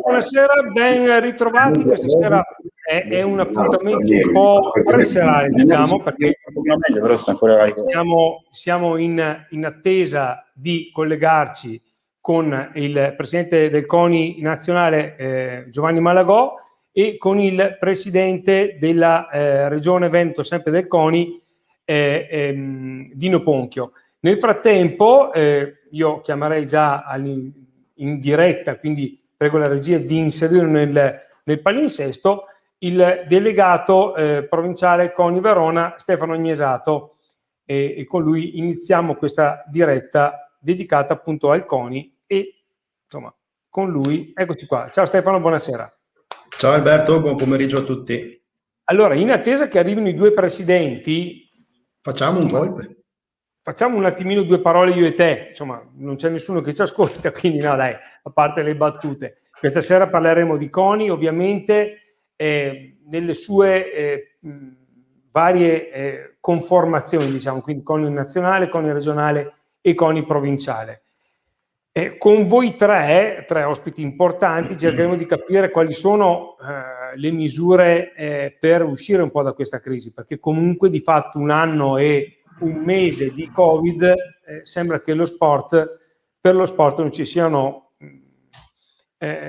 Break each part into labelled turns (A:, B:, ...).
A: Buonasera, ben ritrovati. Questa sera è un appuntamento un po' preserale, diciamo, perché siamo in attesa di collegarci con il presidente del CONI nazionale Giovanni Malagò e con il presidente della regione Veneto, sempre del CONI, Dino Ponchio. Nel frattempo io chiamerei già in diretta, quindi prego la regia di inserire nel palinsesto il delegato provinciale CONI Verona Stefano Agnesato, e con lui iniziamo questa diretta dedicata appunto al CONI e insomma con lui, eccoci qua. Ciao Stefano, buonasera.
B: Ciao Alberto, buon pomeriggio a tutti.
A: Allora, in attesa che arrivino i due presidenti,
B: facciamo un golpe.
A: Facciamo un attimino due parole io e te, insomma non c'è nessuno che ci ascolta, quindi no dai, a parte le battute. Questa sera parleremo di CONI, ovviamente nelle sue varie conformazioni, diciamo, quindi CONI nazionale, CONI regionale e CONI provinciale. Con voi tre ospiti importanti cercheremo di capire quali sono le misure per uscire un po' da questa crisi, perché comunque di fatto un anno e un mese di Covid sembra che per lo sport non ci siano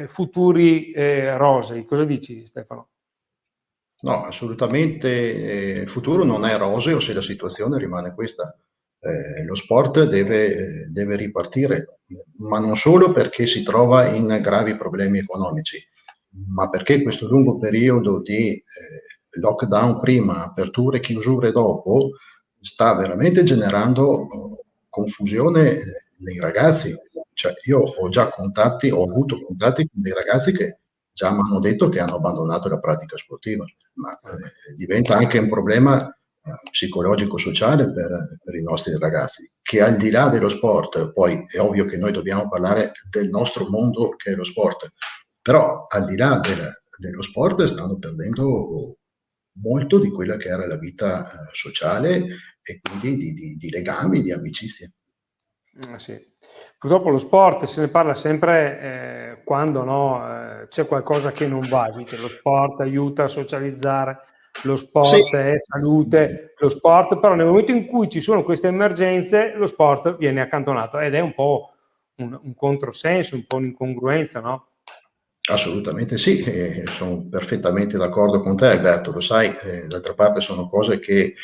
A: futuri rosei. Cosa dici Stefano?
B: No, assolutamente il futuro non è roseo se la situazione rimane questa. Lo sport deve ripartire, ma non solo perché si trova in gravi problemi economici, ma perché questo lungo periodo di lockdown prima, aperture e chiusure dopo, sta veramente generando confusione nei ragazzi. Cioè, io ho avuto contatti con dei ragazzi che già mi hanno detto che hanno abbandonato la pratica sportiva, ma diventa anche un problema psicologico-sociale per i nostri ragazzi, che al di là dello sport, poi è ovvio che noi dobbiamo parlare del nostro mondo che è lo sport, però al di là dello sport stanno perdendo molto di quella che era la vita sociale e quindi di legami, di amicizie.
A: Sì. Purtroppo lo sport se ne parla sempre quando no, c'è qualcosa che non va, dice lo sport aiuta a socializzare, lo sport è salute, lo sport, però nel momento in cui ci sono queste emergenze lo sport viene accantonato ed è un po' un controsenso, un po' un'incongruenza, no?
B: Assolutamente sì, sono perfettamente d'accordo con te Alberto, lo sai, d'altra parte sono cose che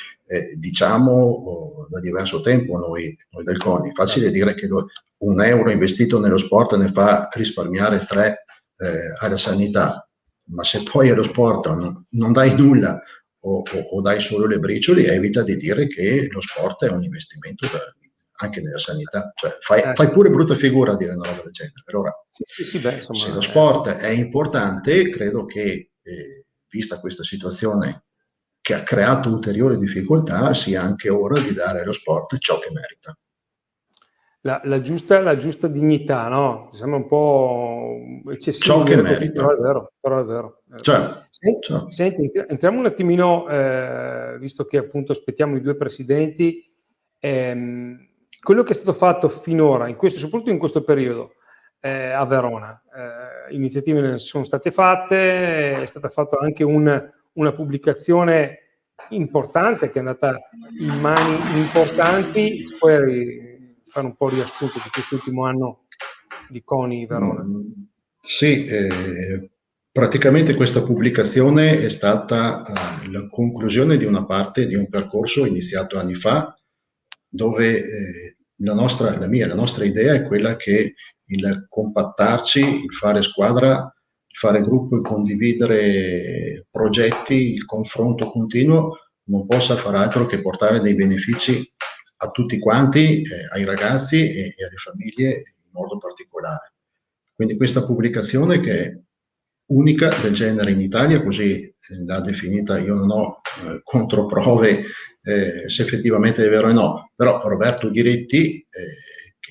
B: diciamo da diverso tempo noi del CONI. Facile dire che un euro investito nello sport ne fa risparmiare 3 alla sanità, ma se poi allo sport non dai nulla o dai solo le bricioli, evita di dire che lo sport è un investimento anche nella sanità, cioè fai pure brutta figura a dire una roba del genere. Allora,
A: beh, insomma,
B: se lo sport è importante, credo che vista questa situazione che ha creato ulteriori difficoltà, sia anche ora di dare allo sport ciò che merita.
A: La giusta dignità, no? Sembra un po' eccessivo
B: Ciò che
A: dire così,
B: merita.
A: però è vero.
B: Certo.
A: Senti, entriamo un attimino, visto che appunto aspettiamo i due presidenti, quello che è stato fatto finora, soprattutto in questo periodo, a Verona, iniziative ne sono state fatte, è stata fatta anche una pubblicazione importante che è andata in mani importanti, poi fare un po' riassunto di quest'ultimo anno di CONI Verona.
B: Sì, praticamente questa pubblicazione è stata la conclusione di una parte di un percorso iniziato anni fa, dove la nostra idea è quella che il compattarci, il fare squadra, il fare gruppo, il condividere progetti, il confronto continuo non possa far altro che portare dei benefici a tutti quanti, ai ragazzi e alle famiglie in modo particolare. Quindi questa pubblicazione, che è unica del genere in Italia, così l'ha definita, io non ho controprove se effettivamente è vero o no, però Roberto Ghiretti,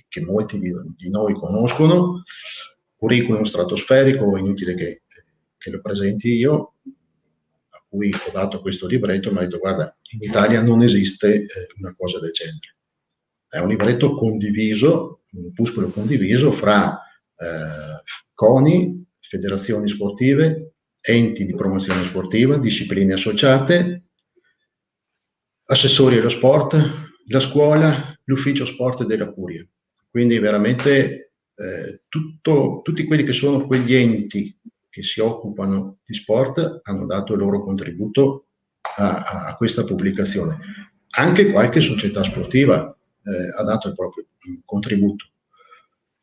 B: che molti di noi conoscono, curriculum stratosferico, inutile che lo presenti io, a cui ho dato questo libretto, mi ha detto guarda, in Italia non esiste una cosa del genere. è un libretto condiviso, un opuscolo condiviso fra CONI, federazioni sportive, enti di promozione sportiva, discipline associate, assessori allo sport, la scuola, l'ufficio sport della Curia. Quindi veramente tutti quelli che sono quegli enti che si occupano di sport hanno dato il loro contributo a questa pubblicazione. Anche qualche società sportiva ha dato il proprio contributo.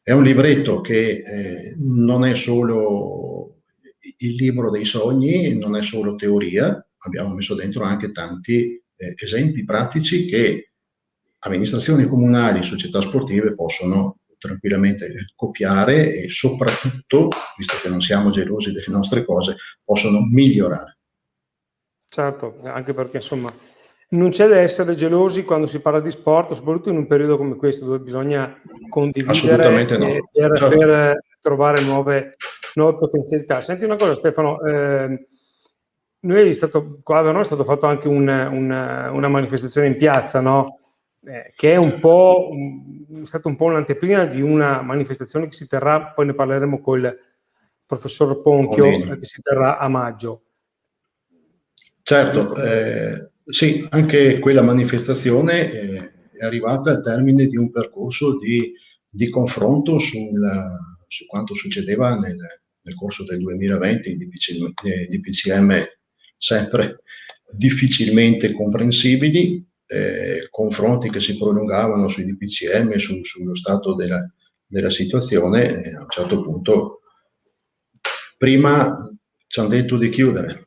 B: È un libretto che non è solo il libro dei sogni, non è solo teoria, abbiamo messo dentro anche tanti esempi pratici che amministrazioni comunali, società sportive possono tranquillamente copiare e soprattutto, visto che non siamo gelosi delle nostre cose, possono migliorare.
A: Certo, anche perché insomma non c'è da essere gelosi quando si parla di sport, soprattutto in un periodo come questo dove bisogna condividere
B: Assolutamente no. Certo.
A: per trovare nuove potenzialità. Senti una cosa, Stefano, noi è stato, qua a Verona è stato fatto anche una manifestazione in piazza, no? Che è è stato un po' un'anteprima di una manifestazione che si terrà, poi ne parleremo col professor Ponchio, che si terrà a maggio.
B: Certo, sì, anche quella manifestazione è arrivata al termine di un percorso di confronto su quanto succedeva nel corso del 2020, di DPCM sempre difficilmente comprensibili, confronti che si prolungavano sui DPCM, sullo stato della situazione, e a un certo punto prima ci hanno detto di chiudere.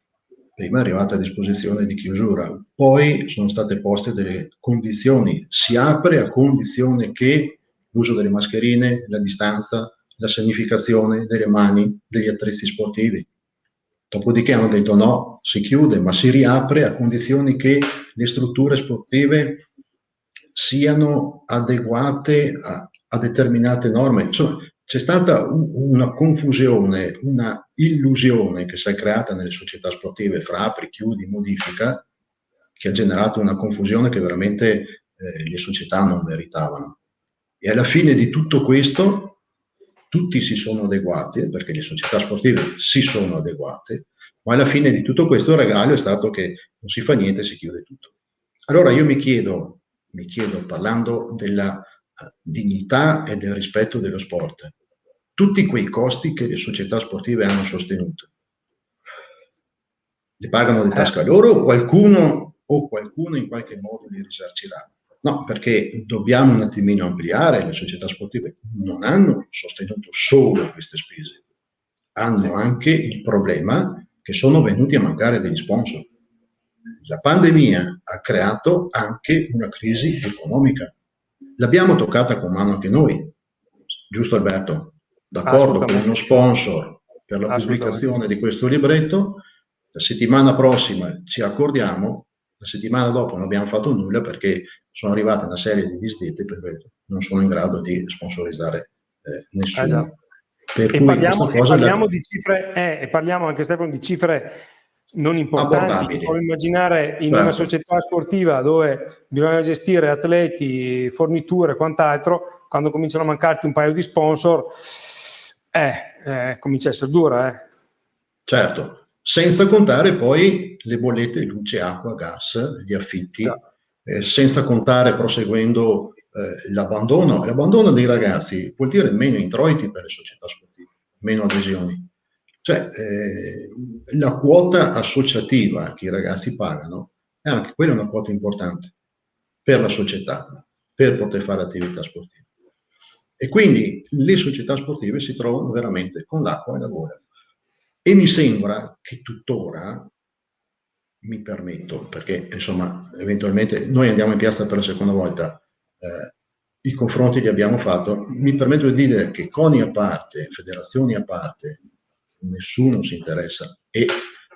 B: Prima è arrivata a disposizione di chiusura, poi sono state poste delle condizioni, si apre a condizione che l'uso delle mascherine, la distanza, la sanificazione delle mani, degli attrezzi sportivi. Dopodiché hanno detto no, si chiude, ma si riapre a condizioni che le strutture sportive siano adeguate a determinate norme. Insomma, c'è stata una confusione, una illusione che si è creata nelle società sportive fra apri, chiudi, modifica, che ha generato una confusione che veramente le società non meritavano. E alla fine di tutto questo tutti si sono adeguati, perché le società sportive si sono adeguate, ma alla fine di tutto questo il regalo è stato che non si fa niente, si chiude tutto. Allora io mi chiedo, parlando della dignità e del rispetto dello sport, tutti quei costi che le società sportive hanno sostenuto, li pagano di tasca loro o qualcuno in qualche modo li risarcirà? No, perché dobbiamo un attimino ampliare, le società sportive non hanno sostenuto solo queste spese, hanno anche il problema che sono venuti a mancare degli sponsor. La pandemia ha creato anche una crisi economica. L'abbiamo toccata con mano anche noi, giusto Alberto? D'accordo con uno sponsor per la pubblicazione di questo libretto, la settimana prossima ci accordiamo, la settimana dopo non abbiamo fatto nulla perché sono arrivate una serie di disdette perché non sono in grado di sponsorizzare nessuno.
A: Esatto.
B: Per cui
A: parliamo di cifre, e parliamo anche Stefano di cifre non importanti. Puoi immaginare in una società sportiva dove bisogna gestire atleti, forniture e quant'altro, quando cominciano a mancarti un paio di sponsor, comincia a essere dura.
B: Certo, senza contare poi le bollette luce, acqua, gas, gli affitti, senza contare, proseguendo, l'abbandono. L'abbandono dei ragazzi vuol dire meno introiti per le società sportive, meno adesioni. Cioè, la quota associativa che i ragazzi pagano è anche quella una quota importante per la società, per poter fare attività sportive. E quindi le società sportive si trovano veramente con l'acqua e la gola. E mi sembra che tuttora, mi permetto, perché insomma eventualmente noi andiamo in piazza per la seconda volta, i confronti li abbiamo fatto, mi permetto di dire che CONI a parte, federazioni a parte, nessuno si interessa, e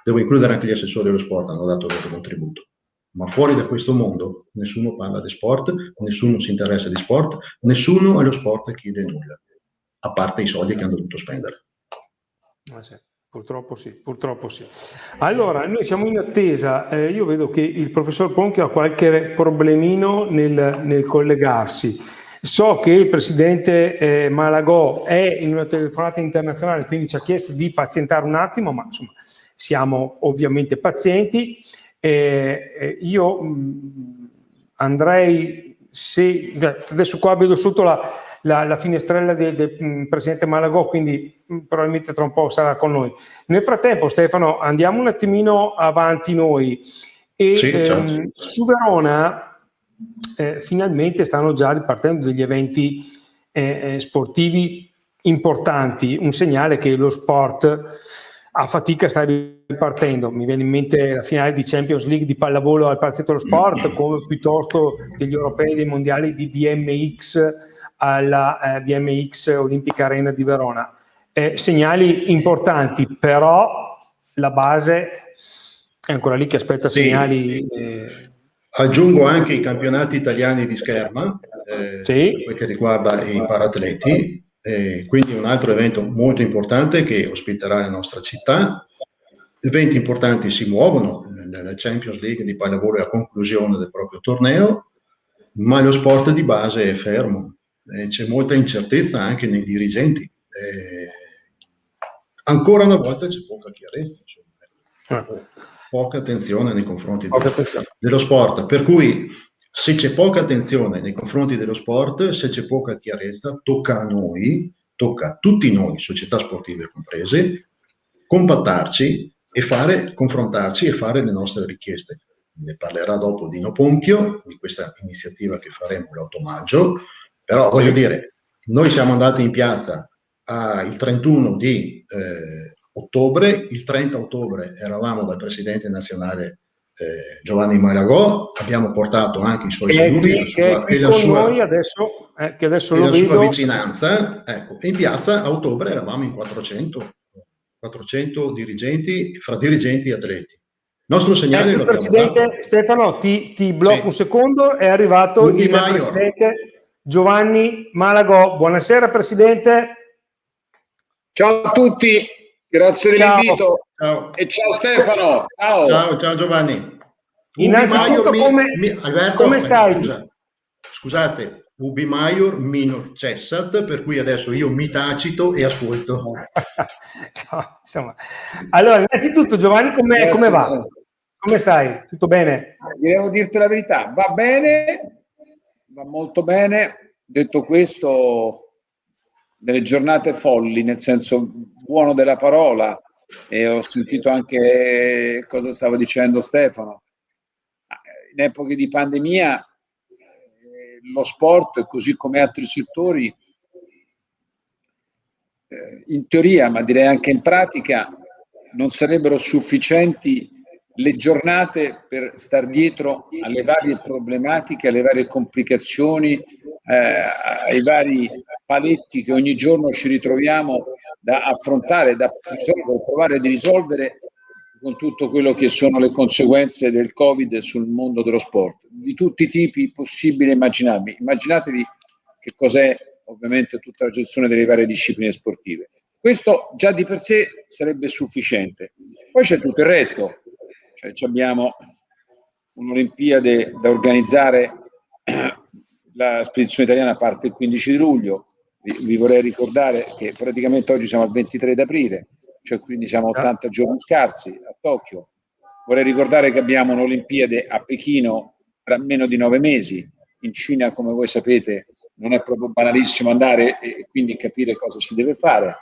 B: devo includere anche gli assessori dello sport, hanno dato il loro contributo, ma fuori da questo mondo nessuno parla di sport, nessuno si interessa di sport, nessuno allo sport chiede nulla, a parte i soldi che hanno dovuto spendere.
A: Sì. Purtroppo sì, purtroppo sì. Allora, noi siamo in attesa, io vedo che il professor Ponchio ha qualche problemino nel collegarsi. So che il presidente Malagò è in una telefonata internazionale, quindi ci ha chiesto di pazientare un attimo, ma insomma siamo ovviamente pazienti. Io andrei, se adesso qua vedo sotto la finestrella del presidente Malagò, quindi probabilmente tra un po' sarà con noi. Nel frattempo, Stefano, andiamo un attimino avanti noi e
B: Sì, certo.
A: su Verona finalmente stanno già ripartendo degli eventi sportivi importanti, un segnale che lo sport a fatica sta ripartendo. Mi viene in mente la finale di Champions League di pallavolo al Palazzetto dello Sport, come piuttosto degli europei e dei mondiali di BMX alla BMX Olimpica Arena di Verona. Segnali importanti, però la base è ancora lì che aspetta
B: Sì.
A: segnali.
B: Aggiungo anche i campionati italiani di scherma,
A: Sì.
B: per quel che riguarda i paratleti, quindi un altro evento molto importante che ospiterà la nostra città. Eventi importanti si muovono, nella Champions League di pallavolo è a conclusione del proprio torneo, ma lo sport di base è fermo, c'è molta incertezza anche nei dirigenti. Ancora una volta c'è poca chiarezza, insomma, poca attenzione nei confronti dello sport, per cui se c'è poca attenzione nei confronti dello sport, se c'è poca chiarezza, tocca a noi, tocca a tutti noi, società sportive comprese, compattarci e confrontarci e fare le nostre richieste. Ne parlerà dopo Dino Ponchio di questa iniziativa che faremo l'8 maggio, però voglio dire, noi siamo andati in piazza il 31 di ottobre, il 30 ottobre eravamo dal presidente nazionale Giovanni Malagò, abbiamo portato anche i suoi saluti e la sua vicinanza, ecco, in piazza a ottobre eravamo in 400 dirigenti, fra dirigenti e atleti. Il nostro segnale lo abbiamo dato.
A: Stefano, ti blocco un secondo, è arrivato il presidente Giovanni Malagò. Buonasera Presidente.
C: Ciao a tutti, grazie dell'invito.
B: Ciao.
C: E ciao Stefano.
B: Ciao Giovanni.
A: Innanzitutto
B: Alberto,
A: come stai?
B: Scusate, ubi maior minor cessat, per cui adesso io mi tacito e ascolto.
A: No, insomma. Allora, innanzitutto Giovanni, come va? Come stai? Tutto bene?
C: Devo dirti la verità, va bene, va molto bene. Detto questo, delle giornate folli, nel senso buono della parola, e ho sentito anche cosa stava dicendo Stefano. In epoche di pandemia lo sport, così come altri settori, in teoria, ma direi anche in pratica, non sarebbero sufficienti le giornate per star dietro alle varie problematiche, alle varie complicazioni, ai vari paletti che ogni giorno ci ritroviamo da affrontare, da risolvere, provare a risolvere, con tutto quello che sono le conseguenze del Covid sul mondo dello sport, di tutti i tipi possibili e immaginabili. Immaginatevi che cos'è ovviamente tutta la gestione delle varie discipline sportive. Questo già di per sé sarebbe sufficiente. Poi c'è tutto il resto, cioè abbiamo un'Olimpiade da organizzare, la spedizione italiana parte il 15 di luglio, vi vorrei ricordare che praticamente oggi siamo al 23 d'aprile, cioè quindi siamo 80 giorni scarsi a Tokyo. Vorrei ricordare che abbiamo un'Olimpiade a Pechino tra meno di 9 mesi. In Cina, come voi sapete, non è proprio banalissimo andare e quindi capire cosa si deve fare.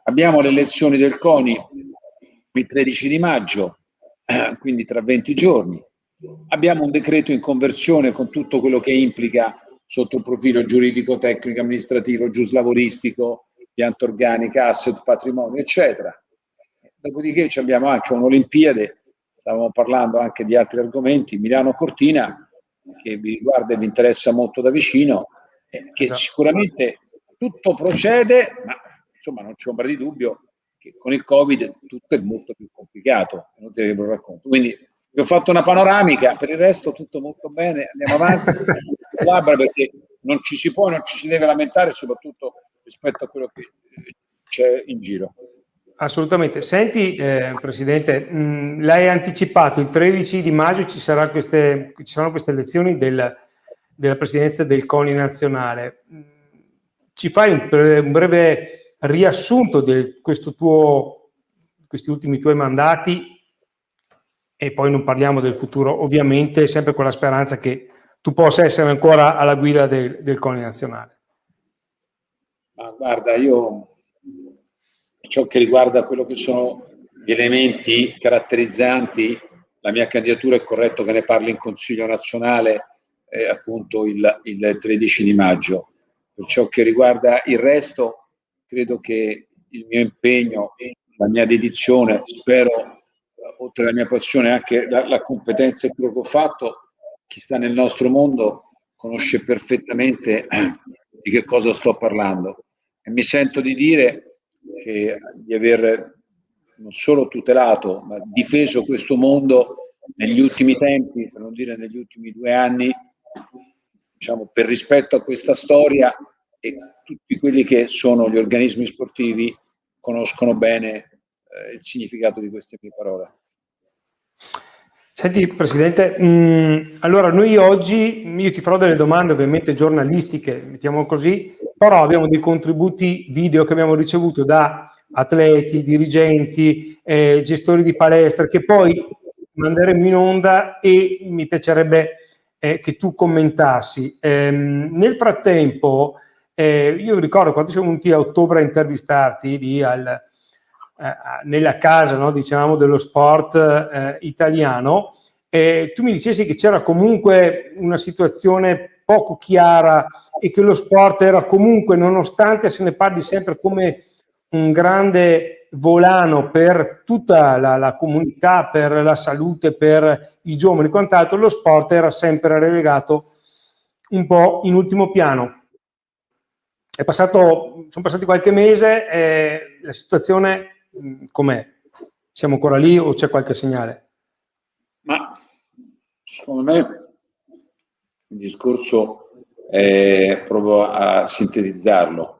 C: Abbiamo le elezioni del CONI il 13 di maggio, quindi tra 20 giorni. Abbiamo un decreto in conversione con tutto quello che implica sotto il profilo giuridico, tecnico, amministrativo, giuslavoristico, pianta organica, asset, patrimonio, eccetera. Dopodiché abbiamo anche un'Olimpiade, stavamo parlando anche di altri argomenti, Milano-Cortina, che vi riguarda e vi interessa molto da vicino, che sicuramente tutto procede, ma insomma non c'è ombra di dubbio che con il Covid tutto è molto più complicato, inutile che ve lo racconto. Quindi vi ho fatto una panoramica, per il resto tutto molto bene, andiamo avanti, perché non ci si può, non ci si deve lamentare, soprattutto rispetto a quello che c'è in giro.
A: Assolutamente. Senti, Presidente, l'hai anticipato, il 13 di maggio ci saranno queste elezioni della Presidenza del CONI nazionale. Ci fai un breve riassunto di questi ultimi tuoi mandati e poi non parliamo del futuro, ovviamente sempre con la speranza che tu possa essere ancora alla guida del CONI nazionale.
C: Ma guarda, io per ciò che riguarda quello che sono gli elementi caratterizzanti, la mia candidatura è corretto che ne parli in Consiglio nazionale appunto il 13 di maggio. Per ciò che riguarda il resto, credo che il mio impegno, la mia dedizione, spero, oltre alla mia passione, anche la competenza e quello che ho fatto, chi sta nel nostro mondo conosce perfettamente di che cosa sto parlando. E mi sento di dire di aver non solo tutelato, ma difeso questo mondo negli ultimi tempi, per non dire negli ultimi 2 anni, diciamo, per rispetto a questa storia, e tutti quelli che sono gli organismi sportivi conoscono bene il significato di queste mie parole.
A: Senti, Presidente, allora noi oggi, io ti farò delle domande ovviamente giornalistiche, mettiamo così, però abbiamo dei contributi video che abbiamo ricevuto da atleti, dirigenti, gestori di palestre, che poi manderemo in onda e mi piacerebbe che tu commentassi. Nel frattempo, io ricordo quando siamo venuti a ottobre a intervistarti lì nella casa, no, diciamo, dello sport italiano, tu mi dicessi che c'era comunque una situazione poco chiara e che lo sport era comunque, nonostante se ne parli sempre come un grande volano per tutta la comunità, per la salute, per i giovani e quant'altro, lo sport era sempre relegato un po' in ultimo piano. Sono passati qualche mese, la situazione com'è? Siamo ancora lì o c'è qualche segnale?
C: Ma secondo me il discorso è proprio a sintetizzarlo.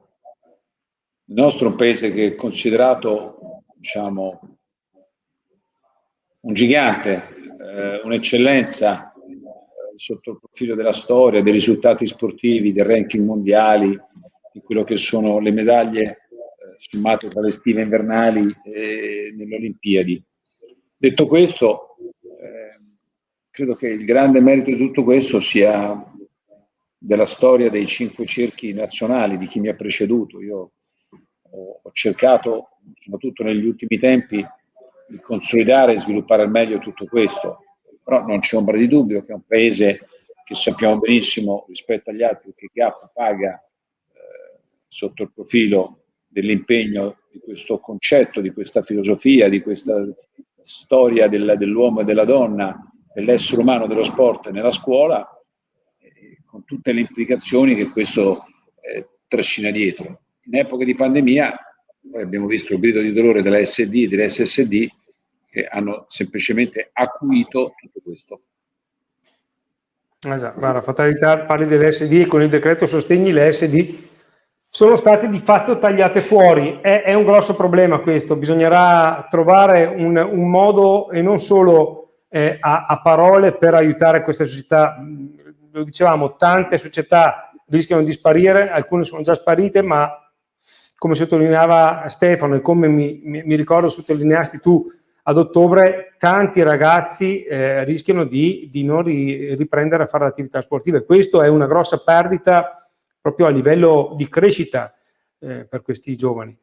C: Il nostro è un paese che è considerato, diciamo, un gigante, un'eccellenza sotto il profilo della storia, dei risultati sportivi, dei ranking mondiali, di quello che sono le medaglie sommate tra le estive invernali e nelle Olimpiadi. Detto questo, credo che il grande merito di tutto questo sia della storia dei 5 cerchi nazionali, di chi mi ha preceduto. Io ho cercato, soprattutto negli ultimi tempi, di consolidare e sviluppare al meglio tutto questo, però non c'è ombra di dubbio che è un paese che sappiamo benissimo rispetto agli altri che gap paga sotto il profilo dell'impegno di questo concetto, di questa filosofia, di questa storia dell'uomo e della donna, dell'essere umano, dello sport nella scuola, con tutte le implicazioni che questo trascina dietro. In epoca di pandemia poi abbiamo visto il grido di dolore della SD e dell'SSD che hanno semplicemente acuito tutto questo.
A: Esatto, guarda, fatalità, parli dell'SD e con il decreto sostegni le SD sono state di fatto tagliate fuori. È un grosso problema questo, bisognerà trovare un modo e non solo a parole per aiutare queste società. Lo dicevamo, tante società rischiano di sparire, alcune sono già sparite, ma come sottolineava Stefano e come mi ricordo sottolineasti tu ad ottobre, tanti ragazzi rischiano di non riprendere a fare l'attività sportiva e questo è una grossa perdita proprio a livello di crescita per questi giovani.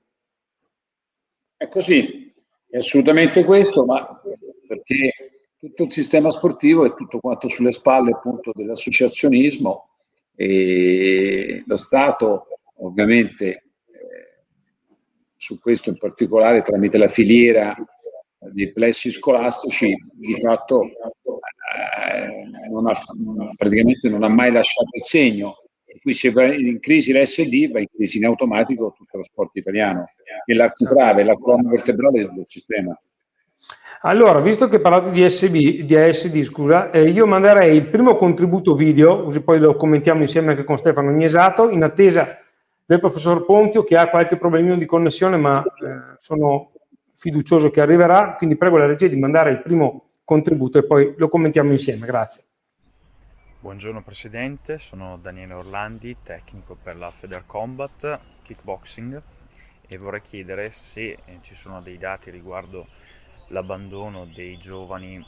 C: È così, è assolutamente questo, ma perché tutto il sistema sportivo è tutto quanto sulle spalle appunto dell'associazionismo e lo Stato ovviamente su questo in particolare tramite la filiera dei plessi scolastici di fatto praticamente non ha mai lasciato il segno. E qui se va in crisi l'SD va in crisi in automatico tutto lo sport italiano e l'architrave, la colonna vertebrale del sistema.
A: Allora, visto che hai parlato di ASD, scusa, io manderei il primo contributo video, così poi lo commentiamo insieme anche con Stefano Gnesato, in attesa del professor Ponchio che ha qualche problemino di connessione, ma sono fiducioso che arriverà, quindi prego la regia di mandare il primo contributo e poi lo commentiamo insieme. Grazie.
D: Buongiorno Presidente, sono Daniele Orlandi, tecnico per la Federcombat Kickboxing, e vorrei chiedere se ci sono dei dati riguardo l'abbandono dei giovani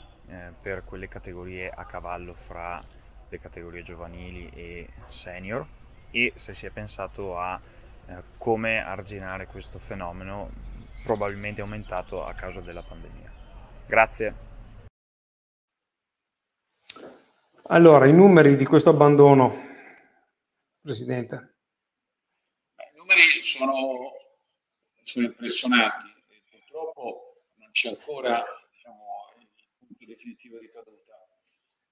D: per quelle categorie a cavallo fra le categorie giovanili e senior, e se si è pensato a come arginare questo fenomeno probabilmente aumentato a causa della pandemia. Grazie.
A: Allora, i numeri di questo abbandono, Presidente.
C: I numeri sono impressionanti e purtroppo non c'è ancora, diciamo, il punto definitivo di caduta.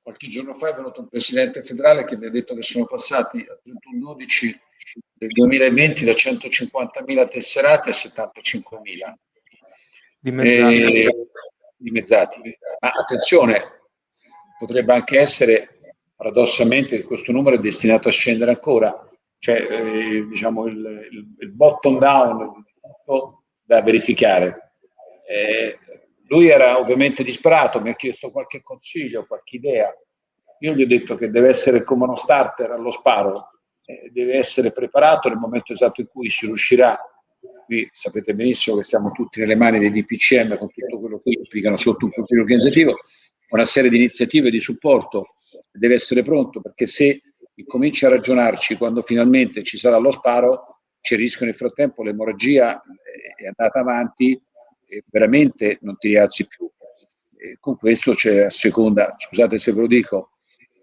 C: Qualche giorno fa è venuto un presidente federale che mi ha detto che sono passati a 31/12 del 2020 da 150.000 tesserati a 75.000 dimezzati. Ma attenzione, potrebbe anche essere paradossalmente che questo numero è destinato a scendere ancora, cioè diciamo il bottom down da verificare. Lui era ovviamente disperato, mi ha chiesto qualche consiglio, qualche idea. Io gli ho detto che deve essere come uno starter allo sparo, deve essere preparato nel momento esatto in cui si riuscirà. Qui sapete benissimo che stiamo tutti nelle mani dei DPCM con tutto quello che implicano sotto un profilo organizzativo, una serie di iniziative di supporto. Deve essere pronto, perché se incominci a ragionarci quando finalmente ci sarà lo sparo, c'è il rischio nel frattempo l'emorragia è andata avanti e veramente non ti rialzi più. E con questo c'è, a seconda, scusate se ve lo dico,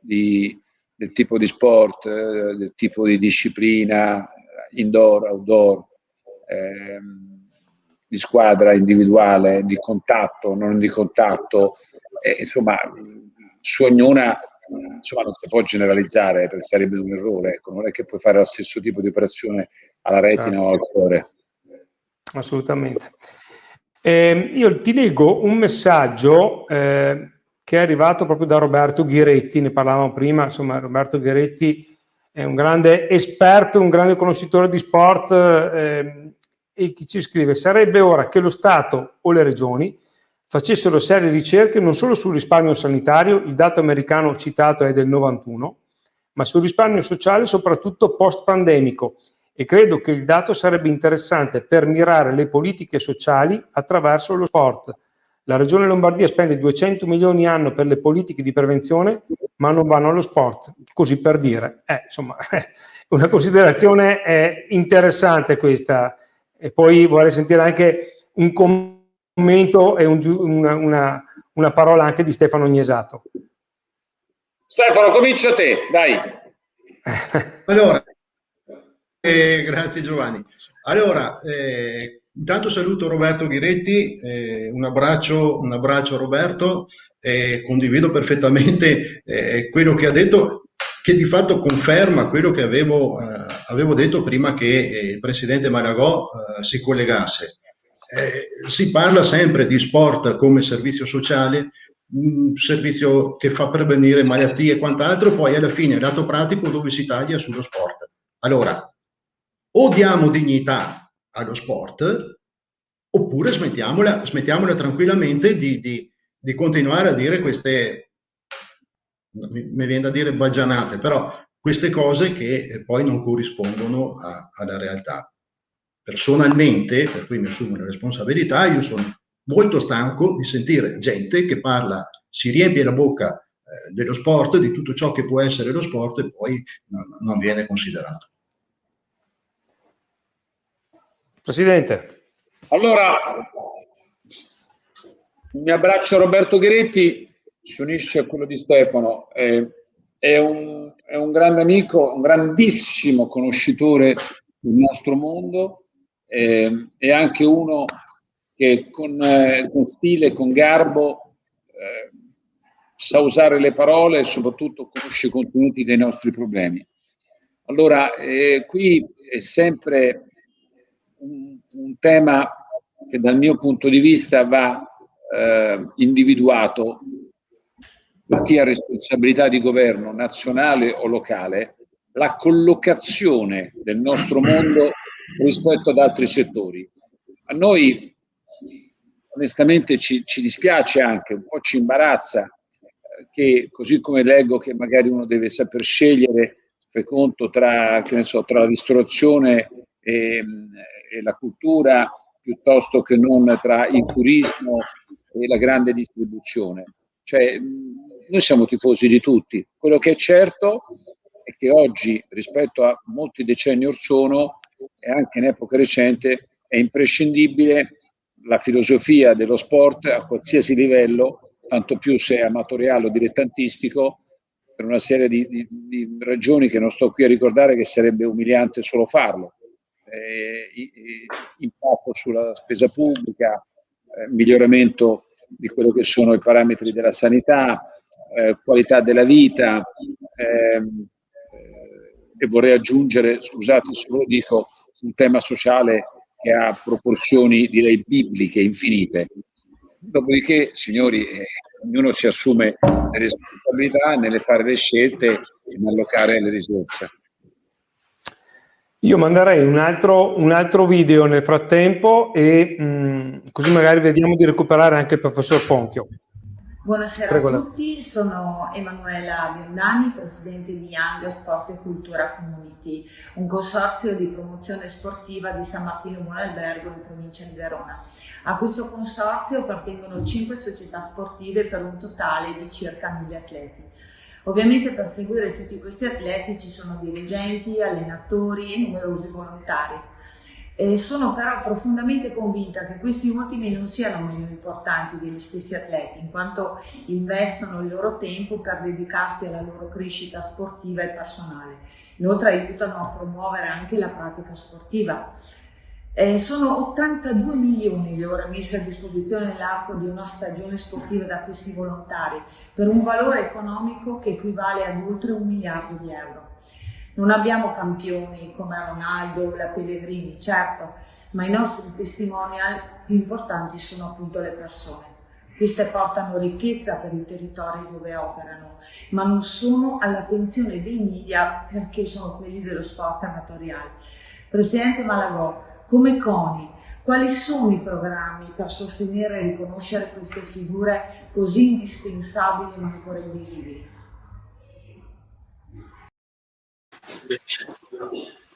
C: del tipo di sport, del tipo di disciplina, indoor, outdoor, di squadra, individuale, di contatto, non di contatto, insomma, su ognuna insomma, non si può generalizzare perché sarebbe un errore, ecco. Non è che puoi fare lo stesso tipo di operazione alla retina o al cuore.
A: Assolutamente. Io ti leggo un messaggio che è arrivato proprio da Roberto Ghiretti, ne parlavamo prima. Insomma, Roberto Ghiretti è un grande esperto, un grande conoscitore di sport, e chi ci scrive: sarebbe ora che lo Stato o le regioni facessero serie ricerche non solo sul risparmio sanitario, il dato americano citato è del 91, ma sul risparmio sociale, soprattutto post-pandemico, e credo che il dato sarebbe interessante per mirare le politiche sociali attraverso lo sport. La Regione Lombardia spende 200 milioni anno per le politiche di prevenzione, ma non vanno allo sport, così per dire. Insomma, una considerazione interessante questa. E poi vorrei sentire anche un commento e una parola anche di Stefano Gnesato.
C: Stefano, comincia te, dai.
B: Allora, grazie Giovanni. Allora, intanto saluto Roberto Ghiretti, un abbraccio Roberto, condivido perfettamente quello che ha detto, che di fatto conferma quello che avevo detto prima che il presidente Malagò si collegasse. Si parla sempre di sport come servizio sociale, un servizio che fa prevenire malattie e quant'altro, poi alla fine, lato pratico, dove si taglia sullo sport. Allora, o diamo dignità allo sport, oppure smettiamola tranquillamente di continuare a dire queste, mi viene da dire baggianate, però queste cose che poi non corrispondono alla realtà. Personalmente, per cui mi assumo la responsabilità, io sono molto stanco di sentire gente che parla, si riempie la bocca dello sport, di tutto ciò che può essere lo sport, e poi non viene considerato.
A: Presidente.
C: Allora, mi abbraccio a Roberto Ghiretti, si unisce a quello di Stefano, è un grande amico, un grandissimo conoscitore del nostro mondo, è anche uno che con stile, con garbo, sa usare le parole e soprattutto conosce i contenuti dei nostri problemi. Allora, qui è sempre un tema che dal mio punto di vista va individuato, sia responsabilità di governo nazionale o locale, la collocazione del nostro mondo rispetto ad altri settori. A noi onestamente ci dispiace, anche un po' ci imbarazza, che così come leggo che magari uno deve saper scegliere, fai conto, tra, che ne so, tra la ristorazione e la cultura, piuttosto che non tra il turismo e la grande distribuzione. Cioè, noi siamo tifosi di tutti. Quello che è certo è che oggi, rispetto a molti decenni or sono, e anche in epoca recente, è imprescindibile la filosofia dello sport a qualsiasi livello, tanto più se è amatoriale o dilettantistico, per una serie di ragioni che non sto qui a ricordare, che sarebbe umiliante solo farlo. Impatto sulla spesa pubblica, miglioramento di quello che sono i parametri della sanità, qualità della vita, e vorrei aggiungere, scusate se lo dico, un tema sociale che ha proporzioni, direi, bibliche, infinite. Dopodiché, signori, ognuno si assume le responsabilità nelle fare le scelte e allocare le risorse.
A: Io manderei un altro video nel frattempo e così magari vediamo di recuperare anche il professor Ponchio.
E: Buonasera
A: Prego,
E: a tutti, sono Emanuela Biondani, presidente di Young Sport e Cultura Community, un consorzio di promozione sportiva di San Martino Buonalbergo in provincia di Verona. A questo consorzio appartengono 5 società sportive per un totale di circa 1000 atleti. Ovviamente per seguire tutti questi atleti ci sono dirigenti, allenatori e numerosi volontari. Sono però profondamente convinta che questi ultimi non siano meno importanti degli stessi atleti, in quanto investono il loro tempo per dedicarsi alla loro crescita sportiva e personale. Inoltre aiutano a promuovere anche la pratica sportiva. Sono 82 milioni le ore messe a disposizione nell'arco di una stagione sportiva da questi volontari, per un valore economico che equivale ad oltre 1 miliardo di euro. Non abbiamo campioni come Ronaldo o la Pellegrini, certo, ma i nostri testimonial più importanti sono appunto le persone. Queste portano ricchezza per i territori dove operano, ma non sono all'attenzione dei media perché sono quelli dello sport amatoriale. Presidente Malagò, come CONI, quali sono i programmi per sostenere e riconoscere queste figure così indispensabili ma ancora invisibili?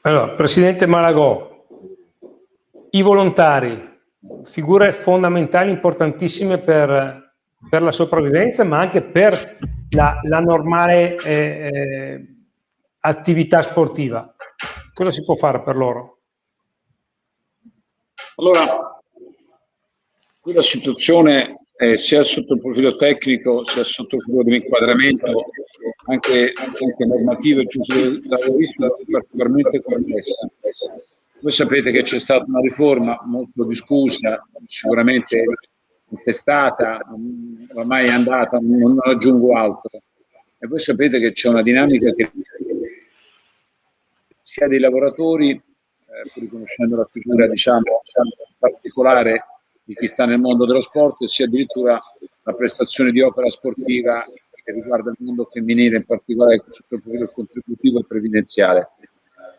A: Allora, Presidente Malagò, i volontari, figure fondamentali, importantissime per la sopravvivenza, ma anche per la normale attività sportiva. Cosa si può fare per loro?
C: Allora, qui la situazione sia sotto il profilo tecnico, sia sotto il profilo dell'inquadramento, anche normativo e giuslavoristica, è particolarmente complessa. Voi sapete che c'è stata una riforma molto discussa, sicuramente contestata, ormai è andata, non aggiungo altro. E voi sapete che c'è una dinamica che sia dei lavoratori, riconoscendo la figura, diciamo, particolare di chi sta nel mondo dello sport, sia addirittura la prestazione di opera sportiva che riguarda il mondo femminile, in particolare sotto il profilo contributivo e previdenziale.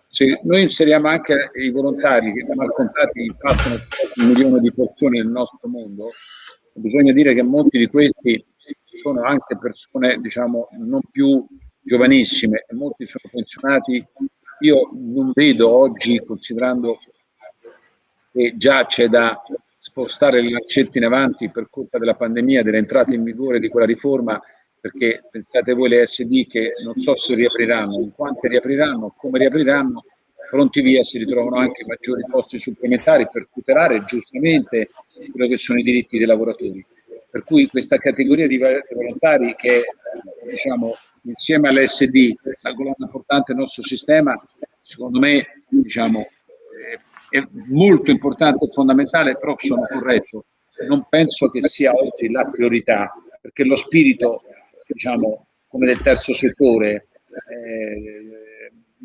C: Se noi inseriamo anche i volontari che mal contati impattano 1 milione di persone nel nostro mondo, bisogna dire che molti di questi sono anche persone, diciamo, non più giovanissime, e molti sono pensionati. Io non vedo oggi, considerando che già c'è da spostare le lancette in avanti per colpa della pandemia, dell'entrata in vigore di quella riforma, perché pensate voi le SD che non so se riapriranno, in quante riapriranno, come riapriranno, pronti via si ritrovano anche maggiori costi supplementari per tutelare giustamente quello che sono i diritti dei lavoratori. Per cui questa categoria di volontari che, diciamo, insieme all'SD, la colonna importante del nostro sistema, secondo me, diciamo, è molto importante e fondamentale, però sono corretto. Non penso che sia oggi la priorità, perché lo spirito, diciamo, come del terzo settore,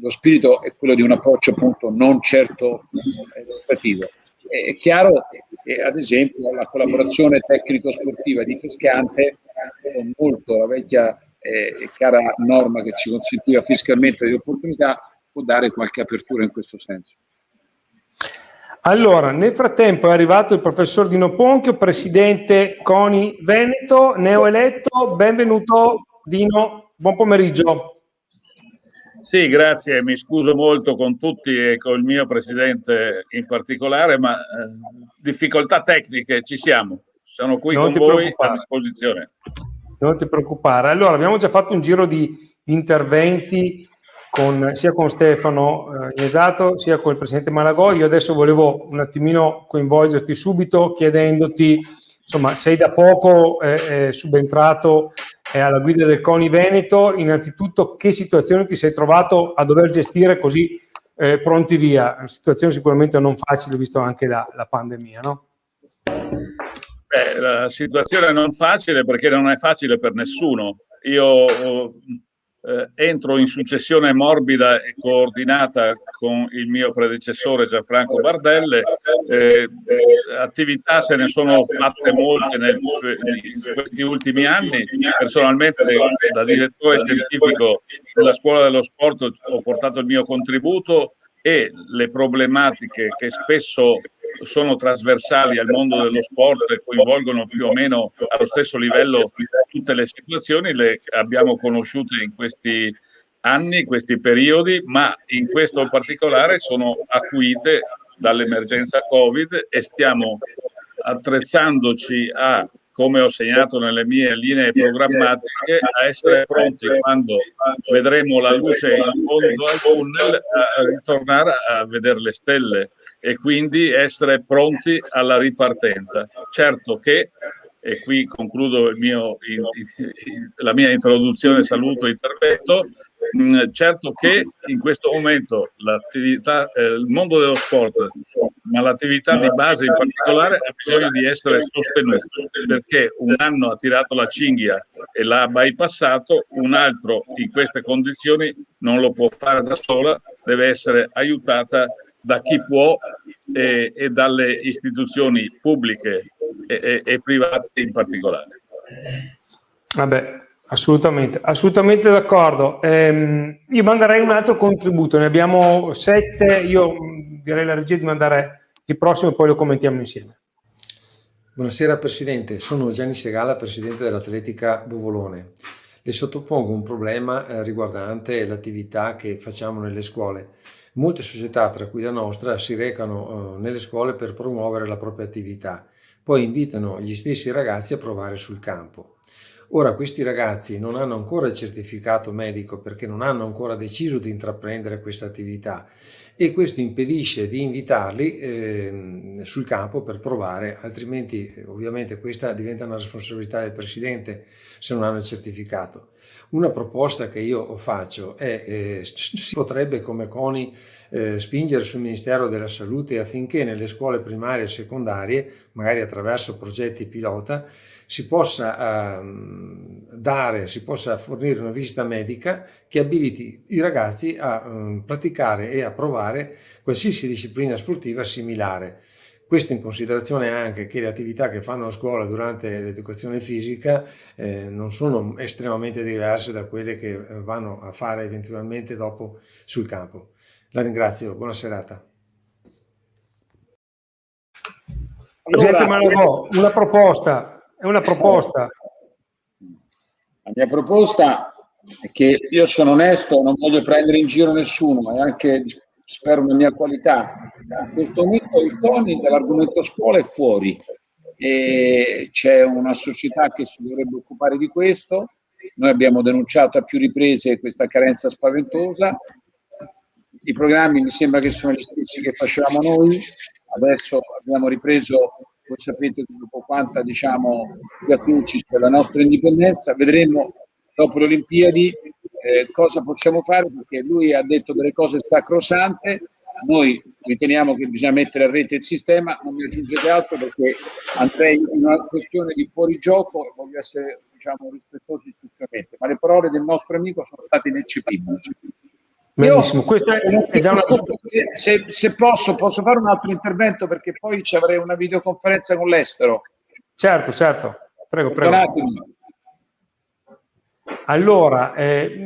C: lo spirito è quello di un approccio appunto non certo educativo. È chiaro che, ad esempio, la collaborazione tecnico-sportiva di Pescante, con molto la vecchia e cara norma che ci consentiva fiscalmente di opportunità, può dare qualche apertura in questo senso.
A: Allora, nel frattempo è arrivato il professor Dino Ponchio, presidente CONI Veneto, neoeletto. Benvenuto Dino, buon pomeriggio.
F: Sì, grazie, mi scuso molto con tutti e con il mio presidente in particolare, ma difficoltà tecniche ci siamo. Sono qui con voi a disposizione.
A: Non ti preoccupare. Allora, abbiamo già fatto un giro di interventi sia con Stefano Iesato, sia con il presidente Malagò. Io adesso volevo un attimino coinvolgerti subito chiedendoti, insomma, sei da poco subentrato alla guida del CONI Veneto. Innanzitutto, che situazione ti sei trovato a dover gestire così pronti via? Una situazione sicuramente non facile, visto anche la pandemia, no?
F: La situazione non facile perché non è facile per nessuno. Io entro in successione morbida e coordinata con il mio predecessore Gianfranco Bardelle. Attività se ne sono fatte molte in questi ultimi anni. Personalmente, da direttore scientifico della Scuola dello Sport, ho portato il mio contributo, e le problematiche che spesso sono trasversali al mondo dello sport e coinvolgono più o meno allo stesso livello tutte le situazioni, le abbiamo conosciute in questi anni, questi periodi, ma in questo in particolare sono acuite dall'emergenza Covid e stiamo attrezzandoci a, come ho segnato nelle mie linee programmatiche, a essere pronti quando vedremo la luce in fondo al tunnel a ritornare a vedere le stelle e quindi essere pronti alla ripartenza. Certo che, e qui concludo la mia introduzione, saluto e intervento, certo che in questo momento l'attività, il mondo dello sport, ma l'attività di base in particolare, ha bisogno di essere sostenuta, perché un anno ha tirato la cinghia e l'ha bypassato, un altro in queste condizioni non lo può fare da sola, deve essere aiutata da chi può e dalle istituzioni pubbliche e private in particolare.
A: Vabbè, assolutamente d'accordo. Io manderei un altro contributo, ne abbiamo 7, io direi alla regia di mandare il prossimo e poi lo commentiamo insieme.
G: Buonasera Presidente, sono Gianni Segala, Presidente dell'Atletica Buvolone. Le sottopongo un problema riguardante l'attività che facciamo nelle scuole. Molte società, tra cui la nostra, si recano nelle scuole per promuovere la propria attività, poi invitano gli stessi ragazzi a provare sul campo. Ora questi ragazzi non hanno ancora il certificato medico perché non hanno ancora deciso di intraprendere questa attività e questo impedisce di invitarli sul campo per provare, altrimenti ovviamente questa diventa una responsabilità del Presidente se non hanno il certificato. Una proposta che io faccio è si potrebbe come CONI spingere sul Ministero della Salute affinché nelle scuole primarie e secondarie, magari attraverso progetti pilota, si possa fornire una visita medica che abiliti i ragazzi a praticare e a provare qualsiasi disciplina sportiva similare. Questo in considerazione anche che le attività che fanno a scuola durante l'educazione fisica non sono estremamente diverse da quelle che vanno a fare eventualmente dopo sul campo. La ringrazio, buona serata.
A: Presidente Malagò, una proposta. È una proposta.
C: La mia proposta è che io sono onesto, non voglio prendere in giro nessuno e anche spero una mia qualità. In questo momento il CONI dall'argomento scuola è fuori e c'è una società che si dovrebbe occupare di questo. Noi abbiamo denunciato a più riprese questa carenza spaventosa. I programmi mi sembra che sono gli stessi che facevamo noi. Adesso abbiamo ripreso, voi sapete, dopo quanta via crucis per la nostra indipendenza, vedremo dopo le Olimpiadi cosa possiamo fare, perché lui ha detto delle cose sacrosante, noi riteniamo che bisogna mettere a rete il sistema, non mi aggiungete altro perché andrei in una questione di fuorigioco e voglio essere rispettoso istituzionalmente, ma le parole del nostro amico sono state ineccepibili.
A: Benissimo, questa è già una...
C: Se posso fare un altro intervento perché poi ci avrei una videoconferenza con l'estero.
A: Certo, prego.
C: Perdonatemi.
A: Allora,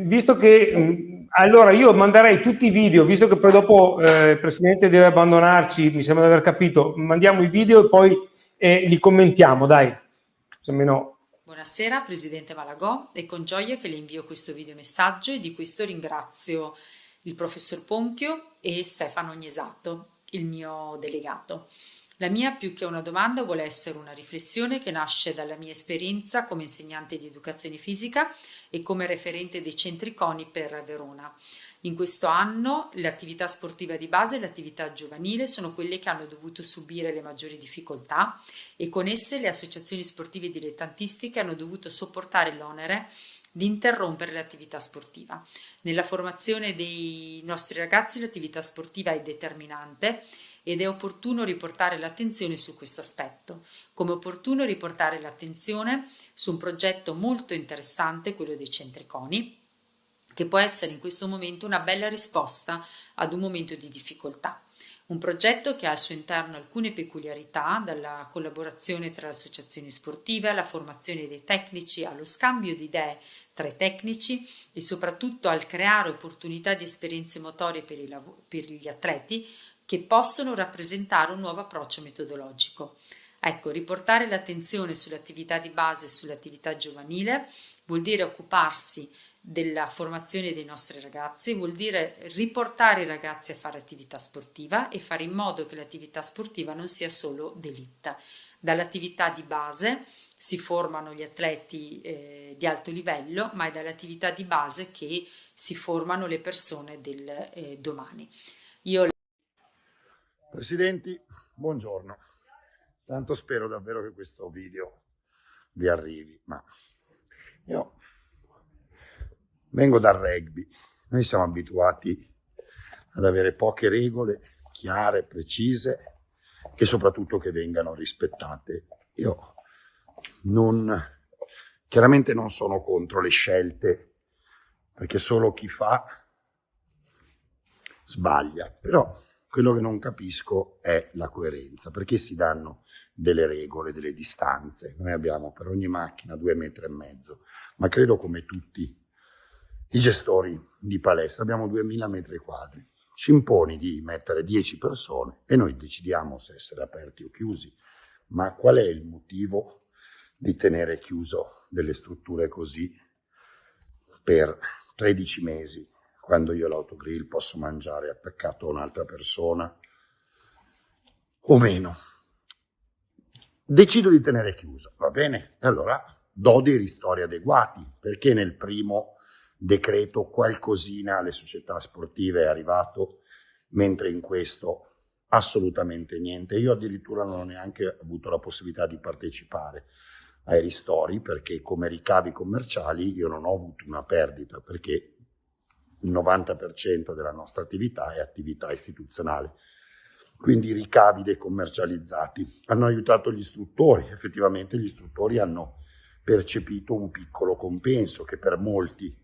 A: visto che Allora io manderei tutti i video, visto che poi dopo il Presidente deve abbandonarci, mi sembra di aver capito, mandiamo i video e poi li commentiamo, dai. Almeno...
H: Buonasera Presidente Malagò, è con gioia che le invio questo videomessaggio e di questo ringrazio il Professor Ponchio e Stefano Ognesato, il mio delegato. La mia, più che una domanda, vuole essere una riflessione che nasce dalla mia esperienza come insegnante di educazione fisica e come referente dei centri CONI per Verona. In questo anno l'attività sportiva di base e l'attività giovanile sono quelle che hanno dovuto subire le maggiori difficoltà e con esse le associazioni sportive dilettantistiche hanno dovuto sopportare l'onere di interrompere l'attività sportiva. Nella formazione dei nostri ragazzi l'attività sportiva è determinante ed è opportuno riportare l'attenzione su questo aspetto, come opportuno riportare l'attenzione su un progetto molto interessante, quello dei centri CONI, che può essere in questo momento una bella risposta ad un momento di difficoltà. Un progetto che ha al suo interno alcune peculiarità, dalla collaborazione tra le associazioni sportive, alla formazione dei tecnici, allo scambio di idee tra i tecnici e soprattutto al creare opportunità di esperienze motorie per gli atleti che possono rappresentare un nuovo approccio metodologico. Ecco, riportare l'attenzione sull'attività di base e sull'attività giovanile vuol dire occuparsi della formazione dei nostri ragazzi, vuol dire riportare i ragazzi a fare attività sportiva e fare in modo che l'attività sportiva non sia solo d'élite. Dall'attività di base si formano gli atleti di alto livello, ma è dall'attività di base che si formano le persone del domani.
I: Presidenti, buongiorno. Tanto spero davvero che questo video vi arrivi, ma io vengo dal rugby. Noi siamo abituati ad avere poche regole chiare, precise e soprattutto che vengano rispettate. Io chiaramente non sono contro le scelte, perché solo chi fa sbaglia, però quello che non capisco è la coerenza, perché si danno delle regole, delle distanze. Noi abbiamo per ogni macchina 2,5 metri, ma credo come tutti i gestori di palestra abbiamo 2000 metri quadri. Ci imponi di mettere 10 persone e noi decidiamo se essere aperti o chiusi. Ma qual è il motivo di tenere chiuso delle strutture così per 13 mesi? Quando io l'autogrill posso mangiare attaccato a un'altra persona o meno. Decido di tenere chiuso, va bene? E allora do dei ristori adeguati, perché nel primo decreto qualcosina alle società sportive è arrivato, mentre in questo assolutamente niente. Io addirittura non ho neanche avuto la possibilità di partecipare ai ristori, perché come ricavi commerciali io non ho avuto una perdita, perché il 90% della nostra attività è attività istituzionale. Quindi i ricavi decommercializzati hanno aiutato gli istruttori. Effettivamente gli istruttori hanno percepito un piccolo compenso che per molti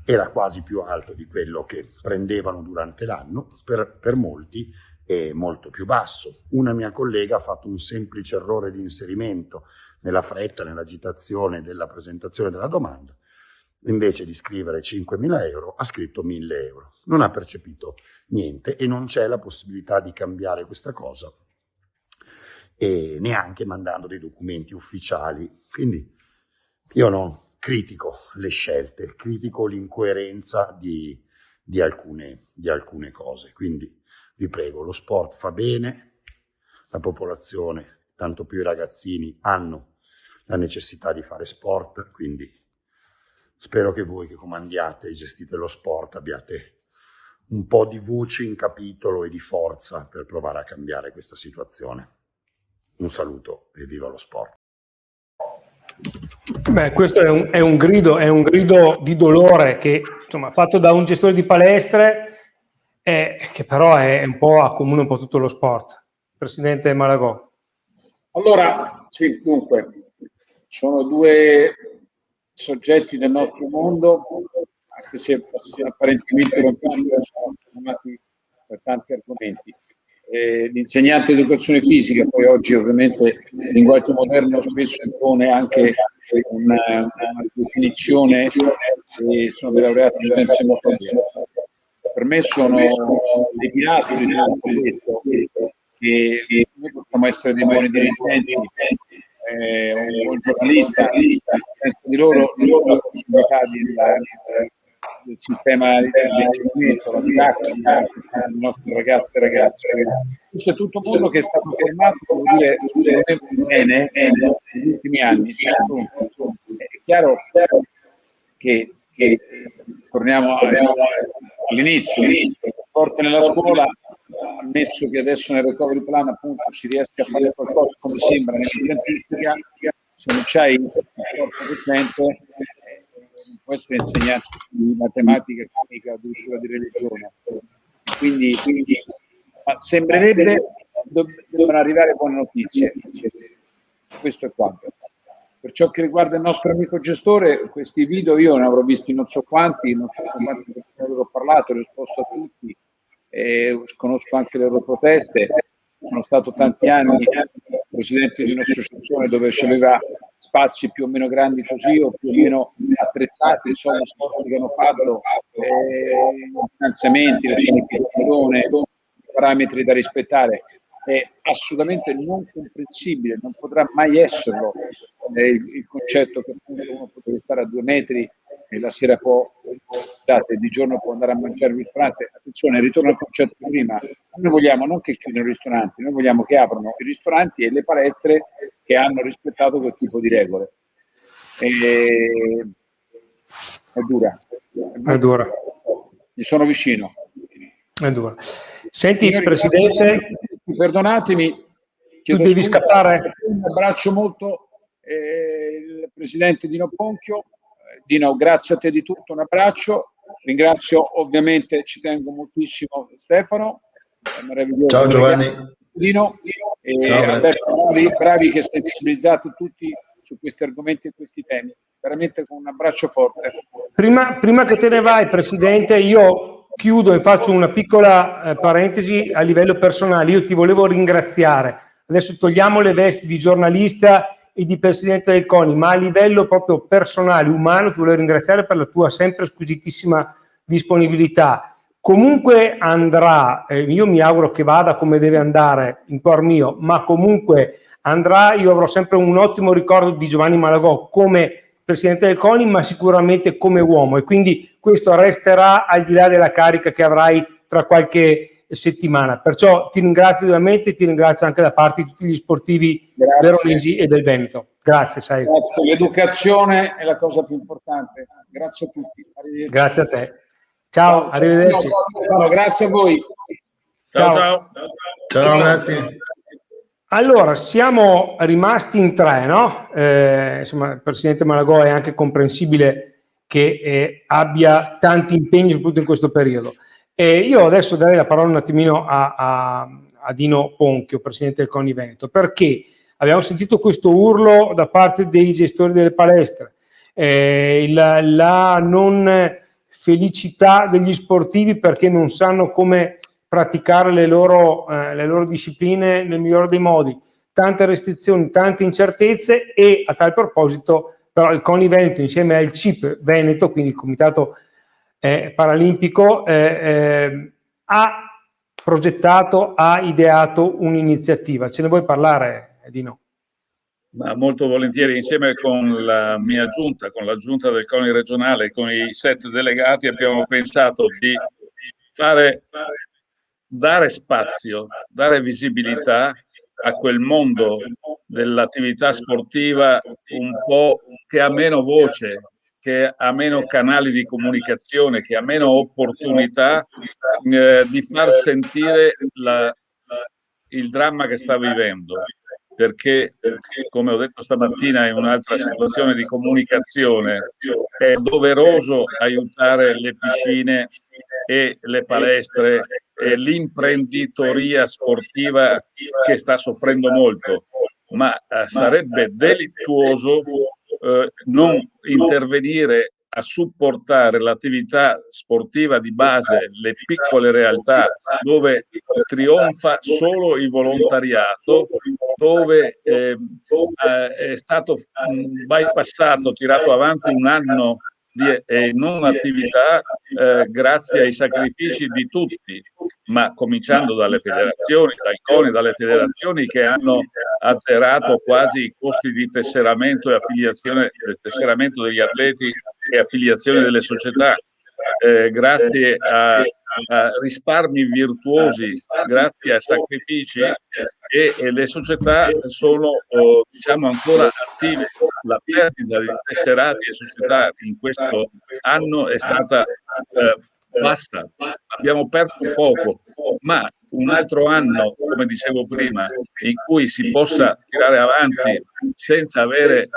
I: era quasi più alto di quello che prendevano durante l'anno, per molti è molto più basso. Una mia collega ha fatto un semplice errore di inserimento nella fretta, nell'agitazione della presentazione della domanda. Invece di scrivere 5.000 euro, ha scritto 1.000 euro. Non ha percepito niente e non c'è la possibilità di cambiare questa cosa, e neanche mandando dei documenti ufficiali. Quindi io non critico le scelte, critico l'incoerenza di alcune cose. Quindi vi prego, lo sport fa bene, la popolazione, tanto più i ragazzini, hanno la necessità di fare sport, quindi spero che voi che comandiate e gestite lo sport abbiate un po' di voce in capitolo e di forza per provare a cambiare questa situazione. Un saluto e viva lo sport.
A: Beh, questo è un grido di dolore che, insomma, fatto da un gestore di palestre, che però è un po' accomuna un po' tutto lo sport. Presidente Malagò.
C: Allora, sì, dunque, sono due soggetti del nostro mondo, anche se apparentemente lontani, sono chiamati per tanti argomenti. L'insegnante di educazione fisica, poi oggi ovviamente il linguaggio moderno spesso impone anche una definizione e sono dei laureati in scienze motorie. Per me sono dei pilastri di questo detto, che noi possiamo essere dei buoni dirigenti, un buon giornalista, senza di loro la possibilità del sistema di insegnamento, la didattica dei nostri ragazzi e ragazze. Questo è tutto un mondo che è stato formato, devo dire, bene negli ultimi anni. È chiaro che torniamo all'inizio, forte nella scuola, ammesso che adesso nel recovery plan appunto si riesca a fare qualcosa come sembra nell'impiantistica, se non c'hai il corpo docente non può essere insegnante di matematica, chimica, addirittura di religione. Quindi ma sembrerebbe debbano arrivare buone notizie. Questo è quanto. Per ciò che riguarda il nostro amico gestore, questi video io ne avrò visti non so quanti persone ho parlato, ho risposto a tutti, conosco anche le loro proteste. Sono stato tanti anni presidente di un'associazione dove c'aveva spazi più o meno grandi così o più o meno attrezzati, insomma sforzi che hanno fatto, finanziamenti, la pianificazione, parametri da rispettare. È assolutamente non comprensibile, non potrà mai esserlo il concetto che uno potrebbe stare a 2 metri e la sera di giorno può andare a mangiare al ristorante. Attenzione, ritorno al concetto di prima, noi vogliamo non che chiudano i ristoranti, noi vogliamo che aprano i ristoranti e le palestre che hanno rispettato quel tipo di regole. È dura. Gli sono vicino.
A: È dura. Senti,
C: Signori,
A: Presidente,
C: perdonatemi,
A: tu devi scappare.
C: Abbraccio molto il Presidente Dino Ponchio. Dino, grazie a te di tutto, un abbraccio. Ringrazio ovviamente, ci tengo moltissimo Stefano.
B: Ciao Giovanni.
C: Dino.
B: Ciao,
C: bravi che sensibilizzate tutti su questi argomenti e questi temi. Veramente con un abbraccio forte.
A: Prima che te ne vai, Presidente, io chiudo e faccio una piccola parentesi a livello personale. Io ti volevo ringraziare. Adesso togliamo le vesti di giornalista e di Presidente del CONI, ma a livello proprio personale, umano, ti volevo ringraziare per la tua sempre squisitissima disponibilità. Comunque andrà, io mi auguro che vada come deve andare in cuor mio, ma comunque andrà, io avrò sempre un ottimo ricordo di Giovanni Malagò come Presidente del CONI, ma sicuramente come uomo, e quindi questo resterà al di là della carica che avrai tra qualche settimana. Perciò ti ringrazio ovviamente, ti ringrazio anche da parte di tutti gli sportivi veronesi e del Veneto. Grazie, sai.
C: Grazie, l'educazione è la cosa più importante. Grazie a tutti.
A: Grazie a te. Ciao, arrivederci.
C: Ciao, grazie a voi.
A: Ciao,
B: grazie.
A: Allora, siamo rimasti in 3, no? Insomma, il Presidente Malagò è anche comprensibile che abbia tanti impegni, soprattutto in questo periodo. Io adesso darei la parola un attimino a Dino Ponchio, Presidente del CONI Veneto, perché abbiamo sentito questo urlo da parte dei gestori delle palestre, la non felicità degli sportivi perché non sanno come praticare le loro discipline nel migliore dei modi, tante restrizioni, tante incertezze, e a tal proposito però il CONI Veneto insieme al CIP Veneto, quindi il Comitato Paralimpico, ha progettato, ha ideato un'iniziativa. Ce ne vuoi parlare, Dino?
F: Ma molto volentieri, insieme con la mia giunta, con la giunta del CONI regionale, con i 7 delegati, abbiamo pensato di dare spazio, dare visibilità a quel mondo dell'attività sportiva un po' che ha meno voce, che ha meno canali di comunicazione, che ha meno opportunità di far sentire il dramma che sta vivendo. Perché, come ho detto stamattina in un'altra situazione di comunicazione, è doveroso aiutare le piscine e le palestre e l'imprenditoria sportiva che sta soffrendo molto, ma sarebbe delittuoso non intervenire a supportare l'attività sportiva di base, le piccole realtà dove trionfa solo il volontariato, dove è stato bypassato, tirato avanti un anno e non attività grazie ai sacrifici di tutti, ma cominciando dalle federazioni, dal CONI, dalle federazioni che hanno azzerato quasi i costi di tesseramento e affiliazione, tesseramento degli atleti e affiliazione delle società, grazie a risparmi virtuosi, grazie a sacrifici, e le società sono diciamo ancora attive. La perdita di tesserati e società in questo anno è stata bassa, abbiamo perso poco, ma un altro anno, come dicevo prima, in cui si possa tirare avanti senza avere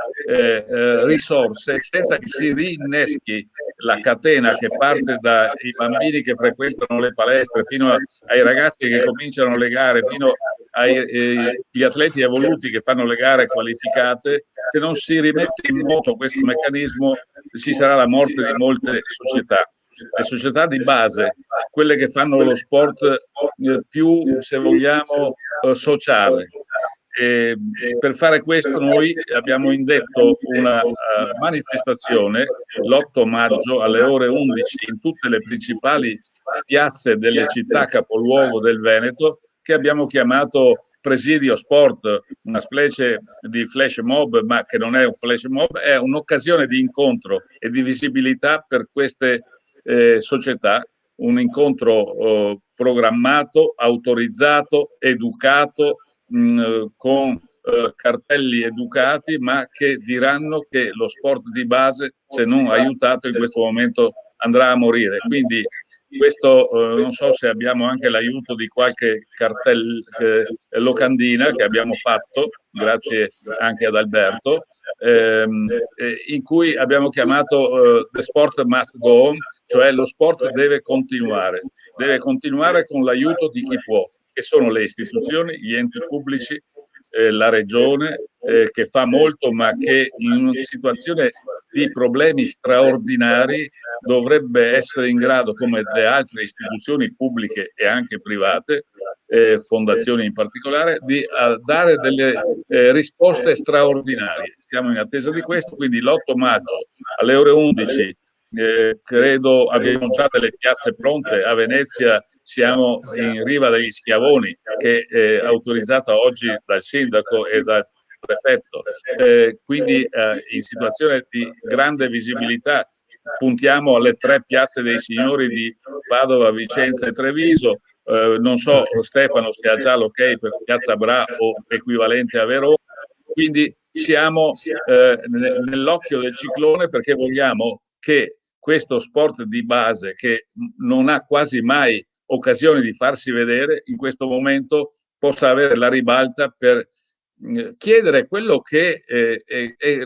F: risorse, senza che si rinneschi la catena che parte dai bambini che frequentano le palestre fino ai ragazzi che cominciano le gare, fino agli atleti evoluti che fanno le gare qualificate. Se non si rimette in moto questo meccanismo, ci sarà la morte di molte società. Le società di base, quelle che fanno lo sport più, se vogliamo, sociale. Per fare questo noi abbiamo indetto una manifestazione l'8 maggio alle ore 11 in tutte le principali piazze delle città capoluogo del Veneto, che abbiamo chiamato Presidio Sport, una specie di flash mob, ma che non è un flash mob, è un'occasione di incontro e di visibilità per queste società, un incontro programmato, autorizzato, educato, con cartelli educati, ma che diranno che lo sport di base, se non aiutato in questo momento, andrà a morire. Quindi questo non so se abbiamo anche l'aiuto di qualche cartel locandina che abbiamo fatto, grazie anche ad Alberto, in cui abbiamo chiamato The Sport Must Go On, cioè lo sport deve continuare con l'aiuto di chi può, che sono le istituzioni, gli enti pubblici, la regione, che fa molto, ma che in una situazione di problemi straordinari dovrebbe essere in grado, come le altre istituzioni pubbliche e anche private, fondazioni in particolare, di dare delle risposte straordinarie. Stiamo in attesa di questo, quindi l'8 maggio alle ore 11 credo abbiamo già delle piazze pronte. A Venezia siamo in Riva degli Schiavoni, che è autorizzata oggi dal sindaco e dal prefetto, quindi in situazione di grande visibilità. Puntiamo alle 3 piazze dei signori di Padova, Vicenza e Treviso. Non so, Stefano, se ha già l'ok per Piazza Bra o equivalente a Verona. Quindi siamo nell'occhio del ciclone, perché vogliamo che questo sport di base, che non ha quasi mai occasione di farsi vedere, in questo momento possa avere la ribalta per chiedere quello che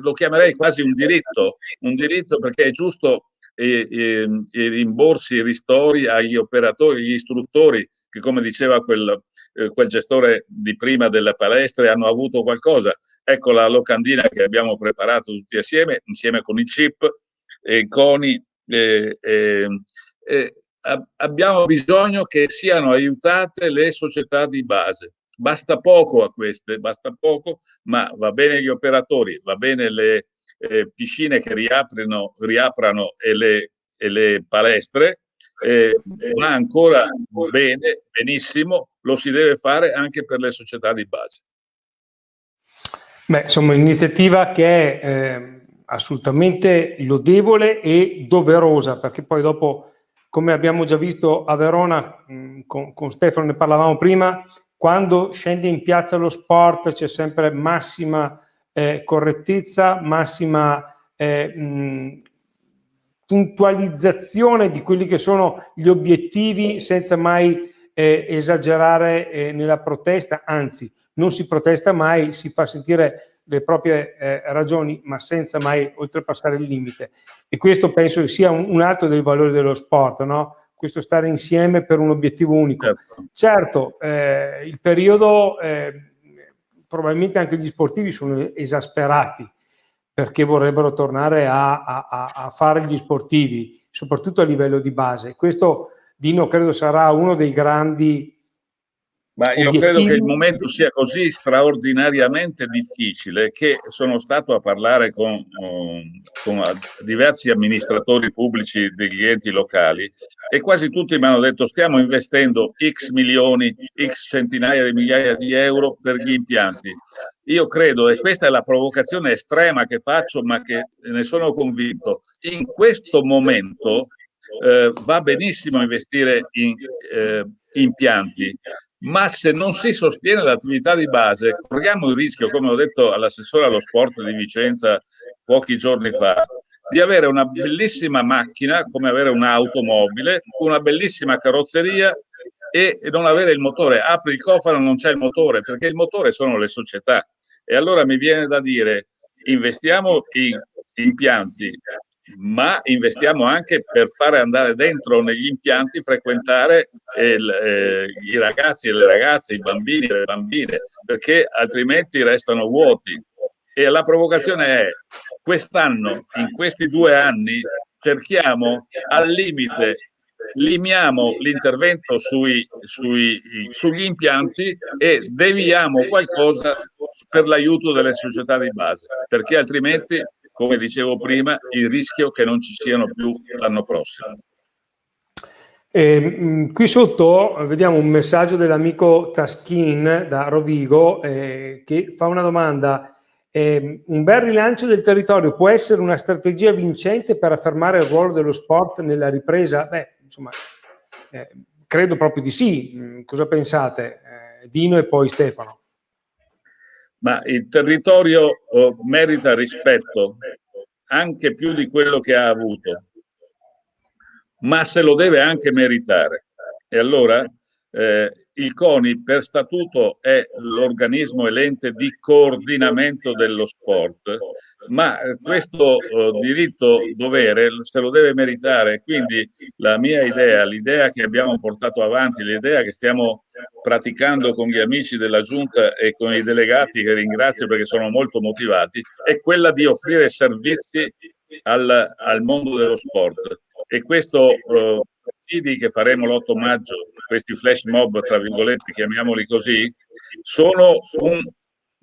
F: lo chiamerei quasi un diritto, perché è giusto i rimborsi, i ristori agli operatori, agli istruttori che, come diceva quel gestore di prima delle palestre, hanno avuto qualcosa. Ecco la locandina che abbiamo preparato tutti assieme, insieme con i CIP e i CONI. Abbiamo bisogno che siano aiutate le società di base. Basta poco a queste, ma va bene gli operatori, va bene le piscine che riaprano e le palestre, va ancora bene, benissimo, lo si deve fare anche per le società di base.
A: Beh, insomma, un'iniziativa che è assolutamente lodevole e doverosa, perché poi dopo, come abbiamo già visto a Verona, con Stefano ne parlavamo prima, quando scende in piazza lo sport c'è sempre massima correttezza, massima puntualizzazione di quelli che sono gli obiettivi, senza mai esagerare nella protesta. Anzi, non si protesta mai, si fa sentire le proprie ragioni, ma senza mai oltrepassare il limite. E questo penso che sia un altro dei valori dello sport, no? Questo stare insieme per un obiettivo unico. Certo, il periodo, probabilmente anche gli sportivi sono esasperati, perché vorrebbero tornare a fare gli sportivi, soprattutto a livello di base. Questo, Dino, credo sarà uno dei grandi
F: Ma io credo che il momento sia così straordinariamente difficile che sono stato a parlare con diversi amministratori pubblici degli enti locali e quasi tutti mi hanno detto stiamo investendo X milioni, X centinaia di migliaia di euro per gli impianti. Io credo, e questa è la provocazione estrema che faccio, ma che ne sono convinto, in questo momento va benissimo investire in impianti, ma se non si sostiene l'attività di base, corriamo il rischio, come ho detto all'assessore allo sport di Vicenza pochi giorni fa, di avere una bellissima macchina, come avere un'automobile, una bellissima carrozzeria e non avere il motore. Apri il cofano, non c'è il motore, perché il motore sono le società. E allora mi viene da dire, investiamo in impianti, ma investiamo anche per fare andare dentro negli impianti, frequentare i ragazzi e le ragazze, i bambini e le bambine, perché altrimenti restano vuoti. E la provocazione è, quest'anno, in questi 2 anni, cerchiamo al limite, limiamo l'intervento sugli impianti e deviamo qualcosa per l'aiuto delle società di base, perché altrimenti, come dicevo prima, il rischio che non ci siano più l'anno prossimo.
A: Qui sotto vediamo un messaggio dell'amico Taschin da Rovigo che fa una domanda. Un bel rilancio del territorio può essere una strategia vincente per affermare il ruolo dello sport nella ripresa? Beh, insomma, credo proprio di sì. Cosa pensate? Dino e poi Stefano.
F: Ma il territorio merita rispetto, anche più di quello che ha avuto, ma se lo deve anche meritare. E allora il CONI per statuto è l'organismo e l'ente di coordinamento dello sport, ma questo diritto-dovere se lo deve meritare. Quindi la mia idea, l'idea che abbiamo portato avanti, l'idea che stiamo praticando con gli amici della Giunta e con i delegati, che ringrazio perché sono molto motivati, è quella di offrire servizi al mondo dello sport. E questo che faremo l'8 maggio, questi flash mob, tra virgolette, chiamiamoli così, sono un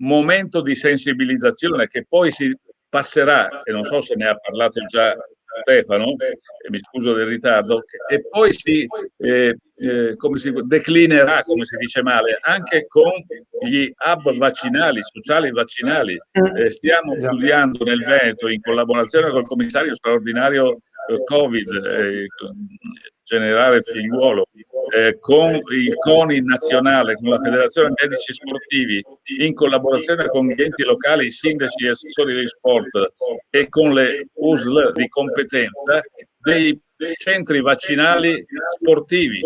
F: momento di sensibilizzazione che poi si passerà, e non so se ne ha parlato già Stefano, e mi scuso del ritardo, e poi si declinerà, come si dice male, anche con gli hub vaccinali, sociali vaccinali. Stiamo studiando nel Veneto, in collaborazione col commissario straordinario Covid, generale Figliuolo, con il CONI nazionale, con la Federazione Medici Sportivi, in collaborazione con gli enti locali, i sindaci e assessori degli sport e con le USL di competenza, dei centri vaccinali sportivi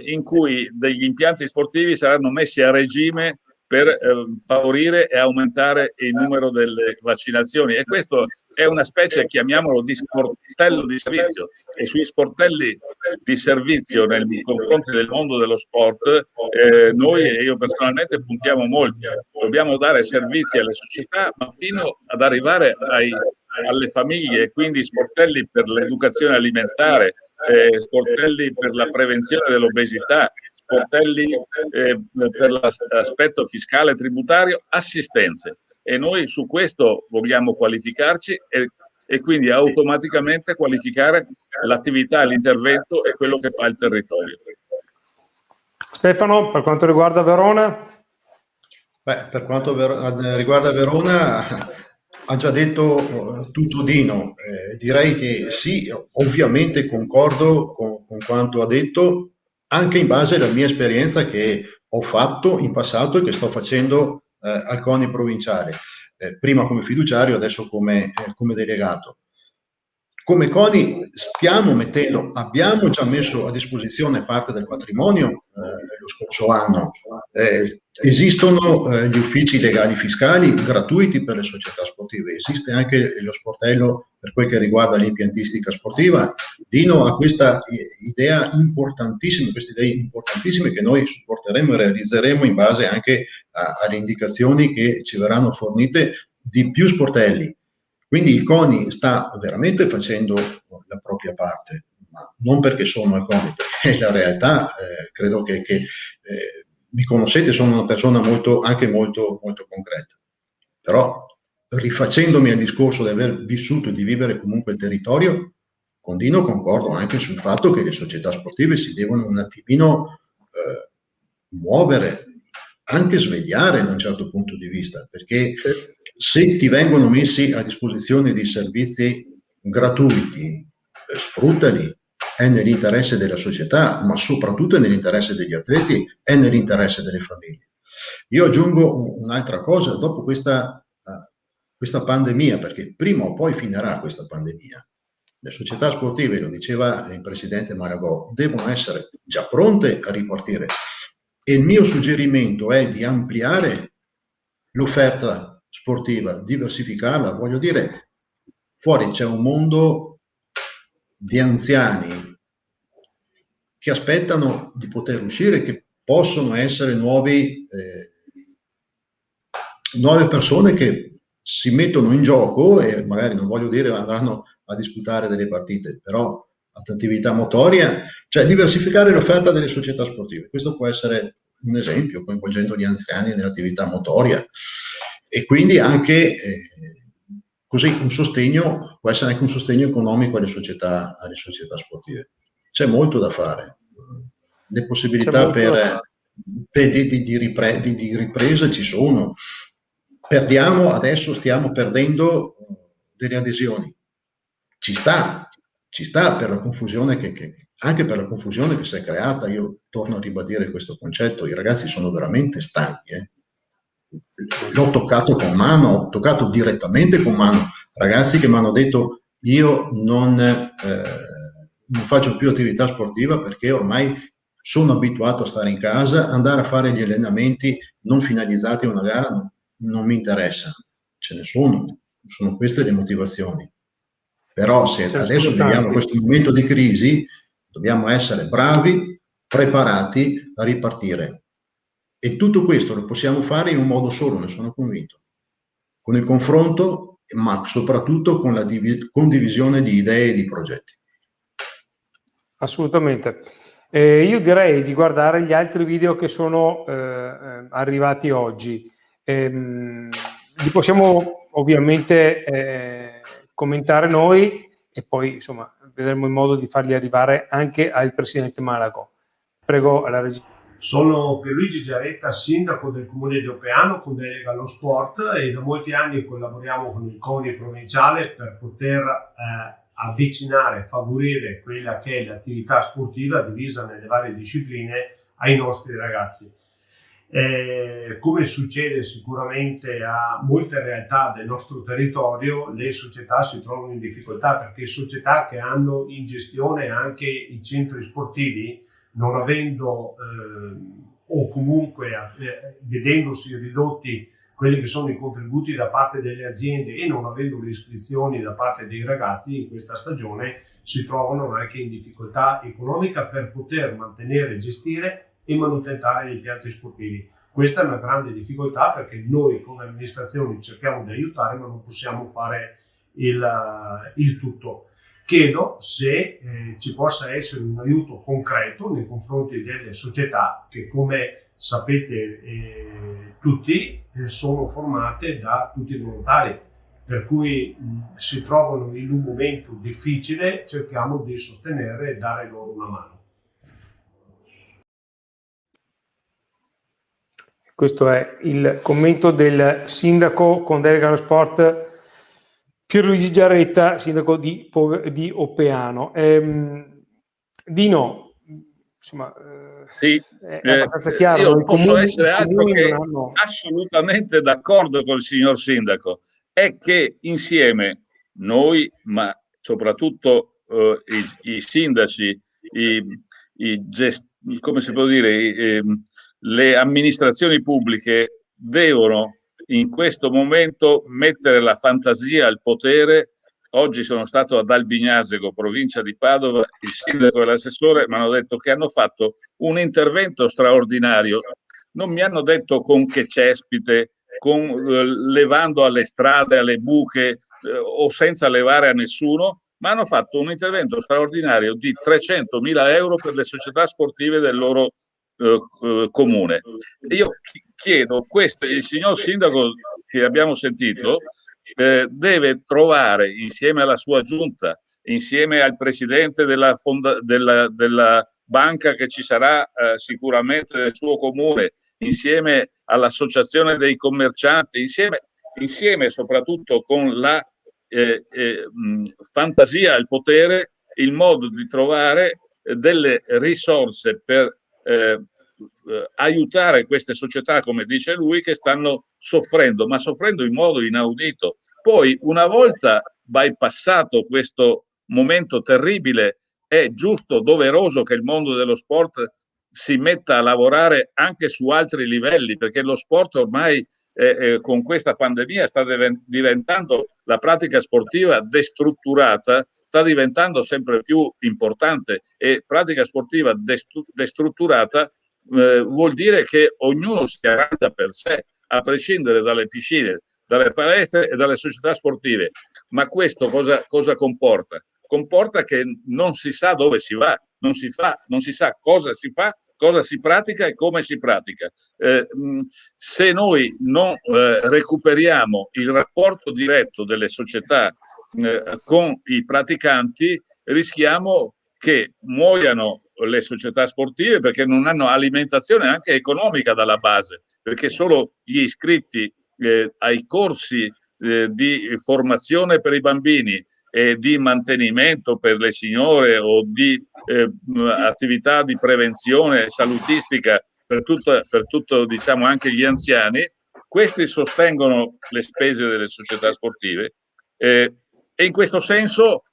F: in cui degli impianti sportivi saranno messi a regime per favorire e aumentare il numero delle vaccinazioni. E questo è una specie, chiamiamolo, di sportello di servizio. E sui sportelli di servizio nei confronti del mondo dello sport noi e io personalmente puntiamo molto. Dobbiamo dare servizi alle società, ma fino ad arrivare alle famiglie, quindi sportelli per l'educazione alimentare, sportelli per la prevenzione dell'obesità, sportelli per l'aspetto fiscale e tributario, assistenze. E noi su questo vogliamo qualificarci e quindi automaticamente qualificare l'attività, l'intervento e quello che fa il territorio.
A: Stefano, per quanto riguarda Verona?
B: Beh, per quanto riguarda Verona, ha già detto tutto Dino. Direi che sì, ovviamente concordo con quanto ha detto, anche in base alla mia esperienza che ho fatto in passato e che sto facendo al CONI provinciale, prima come fiduciario, adesso come delegato. Come CONI abbiamo già messo a disposizione parte del patrimonio lo scorso anno. Esistono gli uffici legali fiscali gratuiti per le società sportive, esiste anche lo sportello per quel che riguarda l'impiantistica sportiva. Dino ha queste idee importantissime che noi supporteremo e realizzeremo in base anche alle indicazioni che ci verranno fornite di più sportelli. Quindi il CONI sta veramente facendo la propria parte, ma non perché sono il CONI, perché la realtà credo che mi conoscete, sono una persona anche molto concreta, però rifacendomi al discorso di aver vissuto e di vivere comunque il territorio, concordo anche sul fatto che le società sportive si devono un attimino muovere, anche svegliare da un certo punto di vista, perché se ti vengono messi a disposizione dei servizi gratuiti, sfruttali, è nell'interesse della società, ma soprattutto è nell'interesse degli atleti, è nell'interesse delle famiglie. Io aggiungo un'altra cosa, dopo questa pandemia, perché prima o poi finirà questa pandemia, le società sportive, lo diceva il presidente Malagò, devono essere già pronte a ripartire. E il mio suggerimento è di ampliare l'offerta sportiva, diversificarla. Voglio dire, fuori c'è un mondo di anziani che aspettano di poter uscire, che possono essere nuove persone che si mettono in gioco e magari, non voglio dire, andranno a disputare delle partite, però attività motoria, cioè diversificare l'offerta delle società sportive. Questo può essere un esempio, coinvolgendo gli anziani nell'attività motoria, e quindi anche così un sostegno, può essere anche un sostegno economico alle società sportive. C'è molto da fare, le possibilità di ripresa ci sono. Adesso stiamo perdendo delle adesioni, ci sta per la confusione anche per la confusione che si è creata. Io torno a ribadire questo concetto: i ragazzi sono veramente stanchi, L'ho toccato con mano, ho toccato direttamente con mano ragazzi che mi hanno detto: io non faccio più attività sportiva perché ormai sono abituato a stare in casa, andare a fare gli allenamenti non finalizzati a una gara non mi interessa. Ce ne sono queste le motivazioni. Però se adesso viviamo questo momento di crisi, dobbiamo essere bravi, preparati a ripartire. E tutto questo lo possiamo fare in un modo solo, ne sono convinto: con il confronto, ma soprattutto con la condivisione di idee e di progetti.
A: Assolutamente. Io direi di guardare gli altri video che sono arrivati oggi. Li possiamo ovviamente commentare noi e poi insomma vedremo il modo di farli arrivare anche al presidente Malagò. Prego alla regia.
J: Sono Pierluigi Giaretta, sindaco del comune di Oppiano con delega allo sport, e da molti anni collaboriamo con il CONI provinciale per poter avvicinare, favorire quella che è l'attività sportiva divisa nelle varie discipline ai nostri ragazzi. Come succede sicuramente a molte realtà del nostro territorio, le società si trovano in difficoltà, perché società che hanno in gestione anche i centri sportivi, non avendo o comunque vedendosi ridotti quelli che sono i contributi da parte delle aziende e non avendo le iscrizioni da parte dei ragazzi in questa stagione, si trovano anche in difficoltà economica per poter mantenere, gestire e manutentare gli impianti sportivi. Questa è una grande difficoltà, perché noi come amministrazioni cerchiamo di aiutare, ma non possiamo fare il tutto. Chiedo se ci possa essere un aiuto concreto nei confronti delle società che, come sapete tutti, sono formate da tutti i volontari, per cui si trovano in un momento difficile, cerchiamo di sostenere e dare loro una mano.
A: Questo è il commento del sindaco con delega allo sport Pierluigi Giaretta, sindaco di Oppiano. Dino, insomma,
F: sì,
A: è abbastanza chiaro.
F: Io posso essere altro che assolutamente d'accordo col signor sindaco. È che insieme noi, ma soprattutto i sindaci, come si può dire, le amministrazioni pubbliche devono in questo momento mettere la fantasia al potere. Oggi sono stato ad Albignasego, provincia di Padova, il sindaco e l'assessore mi hanno detto che hanno fatto un intervento straordinario. Non mi hanno detto con che cespite, levando alle strade, alle buche o senza levare a nessuno, ma hanno fatto un intervento straordinario di 300.000 euro per le società sportive del loro comune. Io chiedo questo, il signor sindaco che abbiamo sentito deve trovare, insieme alla sua giunta, insieme al presidente della banca che ci sarà sicuramente nel suo comune, insieme all'associazione dei commercianti, insieme soprattutto con la fantasia, il potere, il modo di trovare delle risorse per aiutare queste società, come dice lui, che stanno soffrendo, ma soffrendo in modo inaudito. Poi, una volta bypassato questo momento terribile, è giusto, doveroso che il mondo dello sport si metta a lavorare anche su altri livelli, perché lo sport ormai con questa pandemia sta diventando, la pratica sportiva destrutturata sta diventando sempre più importante, e pratica sportiva destrutturata vuol dire che ognuno si arrangia per sé, a prescindere dalle piscine, dalle palestre e dalle società sportive. Ma questo cosa comporta? Comporta che non si sa dove si va, non si sa cosa si fa, cosa si pratica e come si pratica. Se noi non recuperiamo il rapporto diretto delle società con i praticanti, rischiamo che muoiano le società sportive, perché non hanno alimentazione anche economica dalla base, perché solo gli iscritti ai corsi di formazione per i bambini e di mantenimento per le signore, o di attività di prevenzione salutistica per tutto diciamo anche gli anziani, questi sostengono le spese delle società sportive, e in questo senso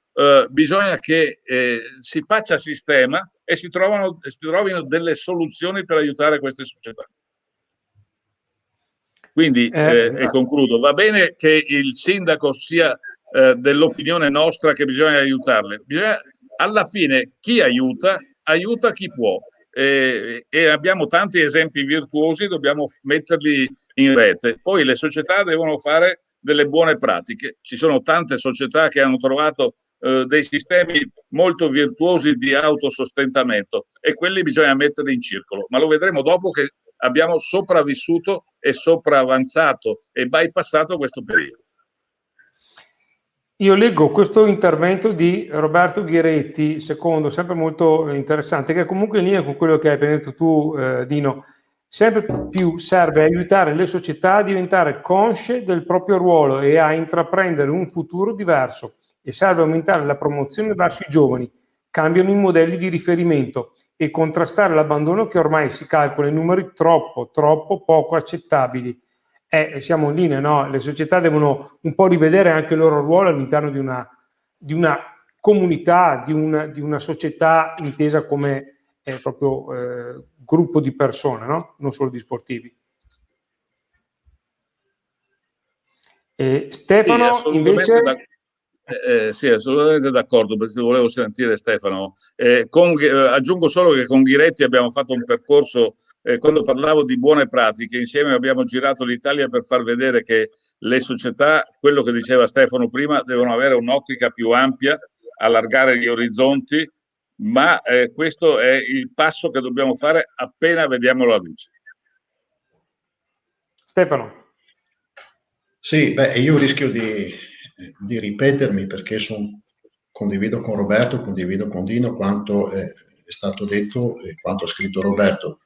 F: bisogna che si faccia sistema e si trovino delle soluzioni per aiutare queste società. Quindi, e concludo, va bene che il sindaco sia dell'opinione nostra che bisogna aiutarle. Alla fine chi aiuta chi può, e abbiamo tanti esempi virtuosi, dobbiamo metterli in rete. Poi le società devono fare delle buone pratiche. Ci sono tante società che hanno trovato dei sistemi molto virtuosi di autosostentamento, e quelli bisogna metterli in circolo, ma lo vedremo dopo che abbiamo sopravvissuto e sopravanzato e bypassato questo periodo.
A: Io leggo questo intervento di Roberto Ghiretti, secondo, sempre molto interessante, che è comunque in linea con quello che hai appena detto tu, Dino. Sempre più serve aiutare le società a diventare consce del proprio ruolo e a intraprendere un futuro diverso, e serve aumentare la promozione verso i giovani, cambiano i modelli di riferimento e contrastare l'abbandono, che ormai si calcola in numeri troppo poco accettabili. Siamo in linea, no? Le società devono un po' rivedere anche il loro ruolo all'interno di una comunità, di una società intesa come proprio gruppo di persone, no? Non solo di sportivi. Stefano,
F: sì,
A: invece...
F: sì, assolutamente d'accordo, perché volevo sentire Stefano. Aggiungo solo che con Ghiretti abbiamo fatto un percorso, quando parlavo di buone pratiche, insieme abbiamo girato l'Italia per far vedere che le società, quello che diceva Stefano prima, devono avere un'ottica più ampia, allargare gli orizzonti, ma questo è il passo che dobbiamo fare appena vediamo la luce.
A: Stefano.
B: Sì, io rischio di ripetermi, perché condivido con Roberto, condivido con Dino quanto è stato detto e quanto ha scritto Roberto.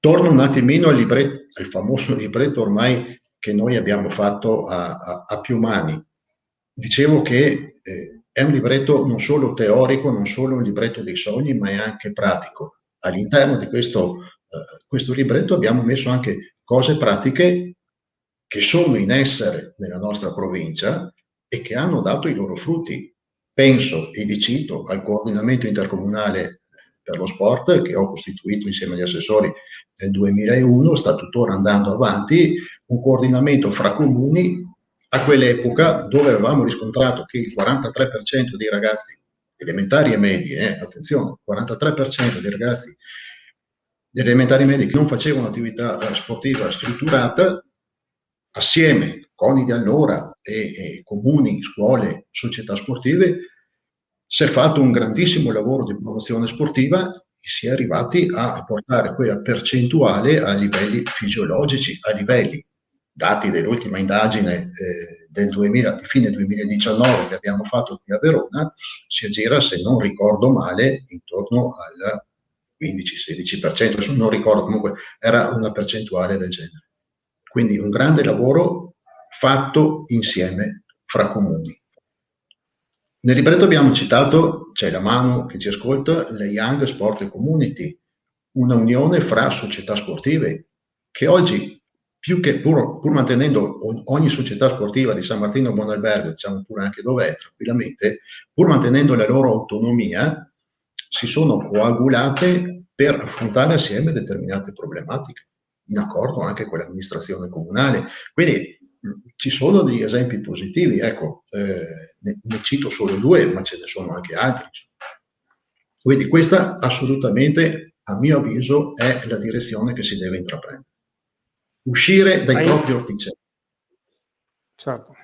B: Torno un attimino al famoso libretto ormai che noi abbiamo fatto a più mani. Dicevo che è un libretto non solo teorico, non solo un libretto dei sogni, ma è anche pratico. All'interno di questo libretto abbiamo messo anche cose pratiche che sono in essere nella nostra provincia e che hanno dato i loro frutti. Penso, e vi cito, al coordinamento intercomunale per lo sport che ho costituito insieme agli assessori nel 2001, sta tuttora andando avanti, un coordinamento fra comuni a quell'epoca, dove avevamo riscontrato che il 43% dei ragazzi elementari e medie, attenzione, 43% dei ragazzi delle elementari e medie che non facevano attività sportiva strutturata, assieme, CONI di allora e comuni, scuole, società sportive, si è fatto un grandissimo lavoro di promozione sportiva si è arrivati a portare quella percentuale a livelli fisiologici, a livelli dati dell'ultima indagine di fine 2019 che abbiamo fatto qui a Verona, si aggira, se non ricordo male, intorno al 15-16%, non ricordo, comunque era una percentuale del genere. Quindi un grande lavoro fatto insieme fra comuni. Nel libretto abbiamo citato, c'è la Manu che ci ascolta, la Young Sport Community, una unione fra società sportive che oggi, più che pur mantenendo ogni società sportiva di San Martino Buonalbergo, diciamo pure anche dove è, tranquillamente, pur mantenendo la loro autonomia, si sono coagulate per affrontare assieme determinate problematiche, in accordo anche con l'amministrazione comunale. Quindi ci sono degli esempi positivi, ecco, ne cito solo due, ma ce ne sono anche altri. Quindi questa assolutamente, a mio avviso, è la direzione che si deve intraprendere. Uscire dai propri orticelli.
A: Certo.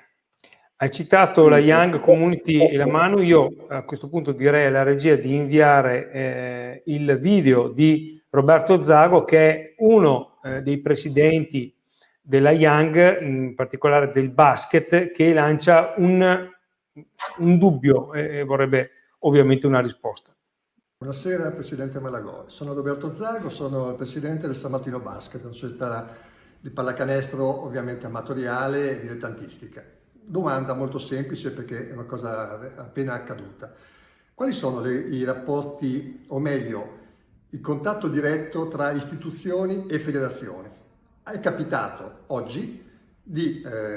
A: Hai citato la Young Community e la Manu, io a questo punto direi alla regia di inviare il video di Roberto Zago, che è uno dei presidenti della Young, in particolare del basket, che lancia un dubbio e vorrebbe ovviamente una risposta.
K: Buonasera Presidente Malagò, sono Roberto Zago, sono il Presidente del San Martino Basket, una società di pallacanestro ovviamente amatoriale e dilettantistica. Domanda molto semplice perché è una cosa appena accaduta. Quali sono i rapporti, o meglio, il contatto diretto tra istituzioni e federazioni? È capitato oggi,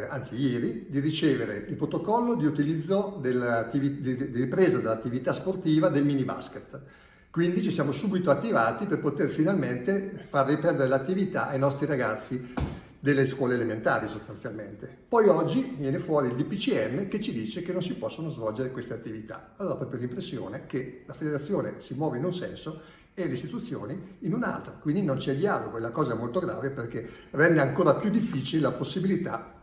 K: anzi ieri, di ricevere il protocollo di utilizzo di ripresa dell'attività sportiva del mini basket. Quindi ci siamo subito attivati per poter finalmente far riprendere l'attività ai nostri ragazzi delle scuole elementari sostanzialmente. Poi oggi viene fuori il DPCM che ci dice che non si possono svolgere queste attività. Allora ho proprio l'impressione che la federazione si muove in un senso e le istituzioni in un altro, quindi non c'è dialogo, e la cosa è molto grave perché rende ancora più difficile la possibilità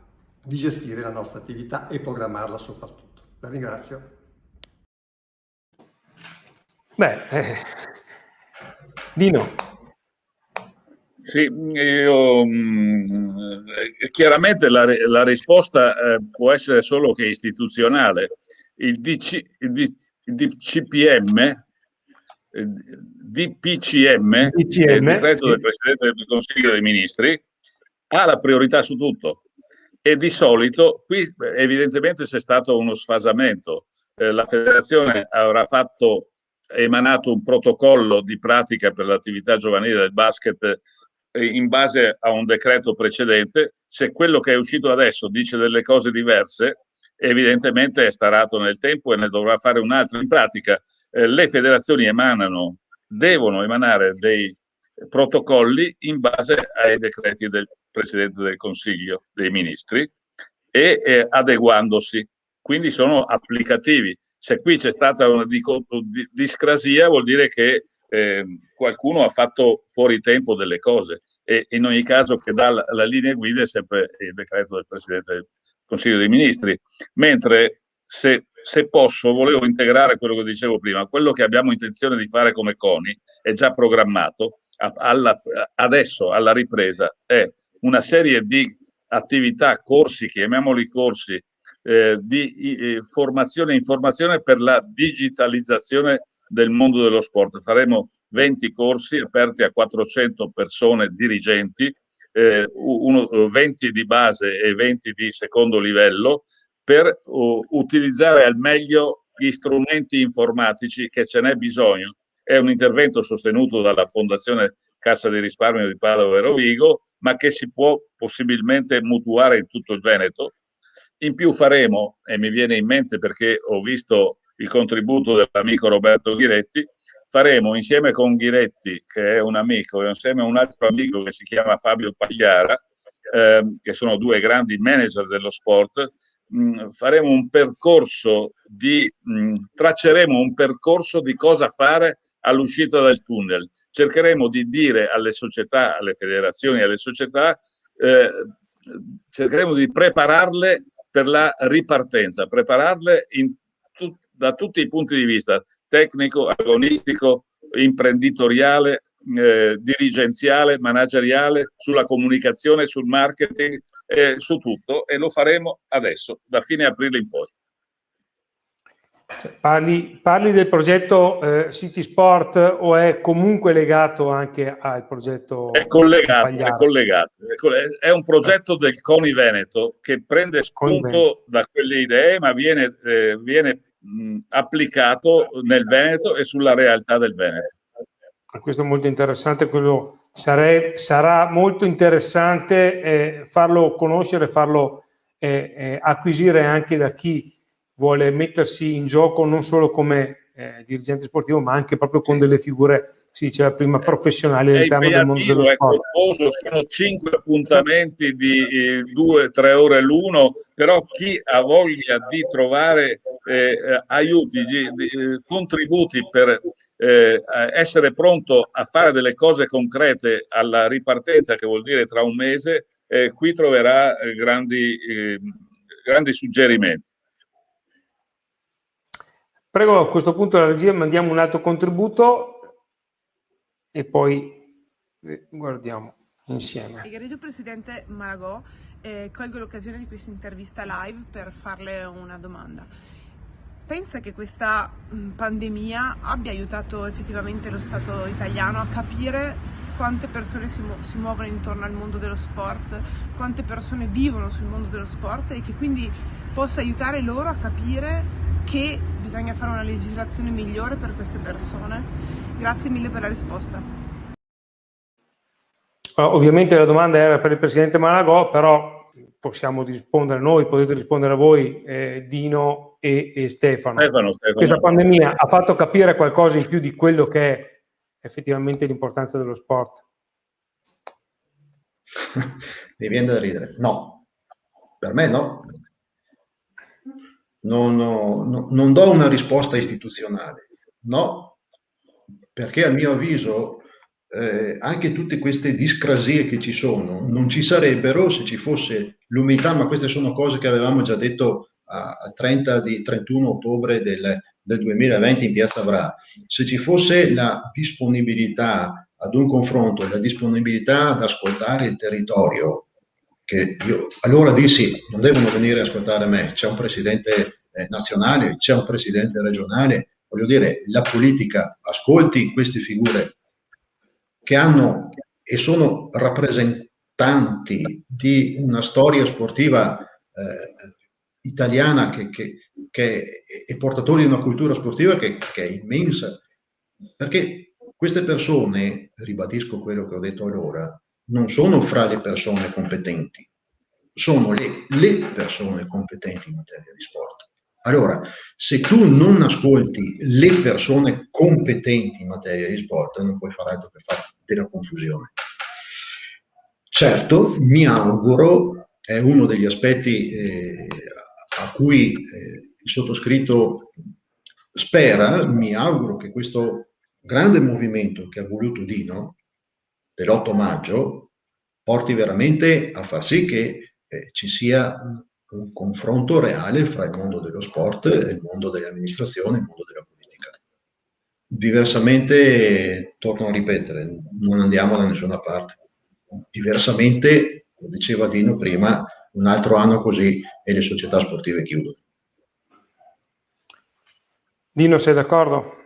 K: di gestire la nostra attività e programmarla soprattutto. La ringrazio.
A: Dino.
F: Sì, io chiaramente la risposta può essere solo che istituzionale. Il DPCM, il decreto del Presidente del Consiglio dei Ministri, ha la priorità su tutto, e di solito qui evidentemente c'è stato uno sfasamento. La federazione avrà emanato un protocollo di pratica per l'attività giovanile del basket in base a un decreto precedente. Se quello che è uscito adesso dice delle cose diverse, evidentemente è starato nel tempo e ne dovrà fare un altro. In pratica le federazioni devono emanare dei protocolli in base ai decreti del Presidente del Consiglio dei Ministri e adeguandosi, quindi sono applicativi. Se qui c'è stata una discrasia, vuol dire che qualcuno ha fatto fuori tempo delle cose, e in ogni caso che dà la linea guida è sempre il decreto del Presidente del Consiglio dei Ministri. Mentre se posso, volevo integrare quello che dicevo prima. Quello che abbiamo intenzione di fare come CONI è già programmato. Adesso alla ripresa è una serie di attività, corsi, chiamiamoli corsi, di formazione e informazione per la digitalizzazione del mondo dello sport. Faremo 20 corsi aperti a 400 persone dirigenti, 20 di base e 20 di secondo livello, per utilizzare al meglio gli strumenti informatici, che ce n'è bisogno. È un intervento sostenuto dalla Fondazione Cassa di Risparmio di Padova e Rovigo, ma che si può possibilmente mutuare in tutto il Veneto. In più faremo, e mi viene in mente perché ho visto il contributo dell'amico Roberto Ghiretti, faremo insieme con Ghiretti, che è un amico, e insieme a un altro amico che si chiama Fabio Pagliara, che sono due grandi manager dello sport, faremo un percorso tracceremo un percorso di cosa fare all'uscita dal tunnel. Cercheremo di dire alle società, alle federazioni, alle società, cercheremo di prepararle per la ripartenza, prepararle da tutti i punti di vista, tecnico, agonistico, imprenditoriale, dirigenziale, manageriale, sulla comunicazione, sul marketing, su tutto, e lo faremo adesso, da fine aprile in poi.
A: Parli del progetto City Sport o è comunque legato anche al progetto?
F: È collegato. È un progetto del CONI Veneto che prende spunto da quelle idee, ma viene applicato nel Veneto e sulla realtà del Veneto.
A: Questo è molto interessante, sarà molto interessante farlo conoscere, farlo acquisire anche da chi vuole mettersi in gioco non solo come dirigente sportivo, ma anche proprio con delle figure, si diceva prima, professionali all'interno del mondo dello sport.
F: Sono 5 appuntamenti di 2-3 ore l'uno, però chi ha voglia di trovare aiuti, contributi per essere pronto a fare delle cose concrete alla ripartenza, che vuol dire tra un mese, qui troverà grandi suggerimenti.
A: Prego, a questo punto la regia, mandiamo un altro contributo e poi guardiamo insieme.
L: Egregio Presidente Malagò, colgo l'occasione di questa intervista live per farle una domanda. Pensa che questa pandemia abbia aiutato effettivamente lo Stato italiano a capire quante persone si muovono intorno al mondo dello sport, quante persone vivono sul mondo dello sport, e che quindi possa aiutare loro a capire che bisogna fare una legislazione migliore per queste persone? Grazie mille per la risposta.
A: Ovviamente la domanda era per il Presidente Malagò, però possiamo rispondere noi, potete rispondere a voi, Dino e Stefano. Questa pandemia ha fatto capire qualcosa in più di quello che è effettivamente l'importanza dello sport?
B: Mi viene da ridere. No, per me no. Non do una risposta istituzionale, no, perché a mio avviso anche tutte queste discrasie che ci sono non ci sarebbero se ci fosse l'umiltà, ma queste sono cose che avevamo già detto al 31 ottobre del 2020 in Piazza Bra. Se ci fosse la disponibilità ad un confronto, la disponibilità ad ascoltare il territorio, che io allora dissi non devono venire a ascoltare me, c'è un presidente nazionale, c'è un presidente regionale, voglio dire, la politica ascolti queste figure che hanno e sono rappresentanti di una storia sportiva italiana che è portatori di una cultura sportiva che è immensa, perché queste persone, ribadisco quello che ho detto allora, non sono fra le persone competenti, sono le persone competenti in materia di sport. Allora, se tu non ascolti le persone competenti in materia di sport, non puoi fare altro che fare della confusione. Certo, mi auguro, è uno degli aspetti a cui il sottoscritto spera, mi auguro che questo grande movimento che ha voluto Dino dell'8 maggio porti veramente a far sì che ci sia un confronto reale fra il mondo dello sport e il mondo delle amministrazioni e il mondo della politica. Diversamente, torno a ripetere, non andiamo da nessuna parte. Diversamente, lo diceva Dino prima, un altro anno così e le società sportive chiudono.
A: Dino, sei d'accordo?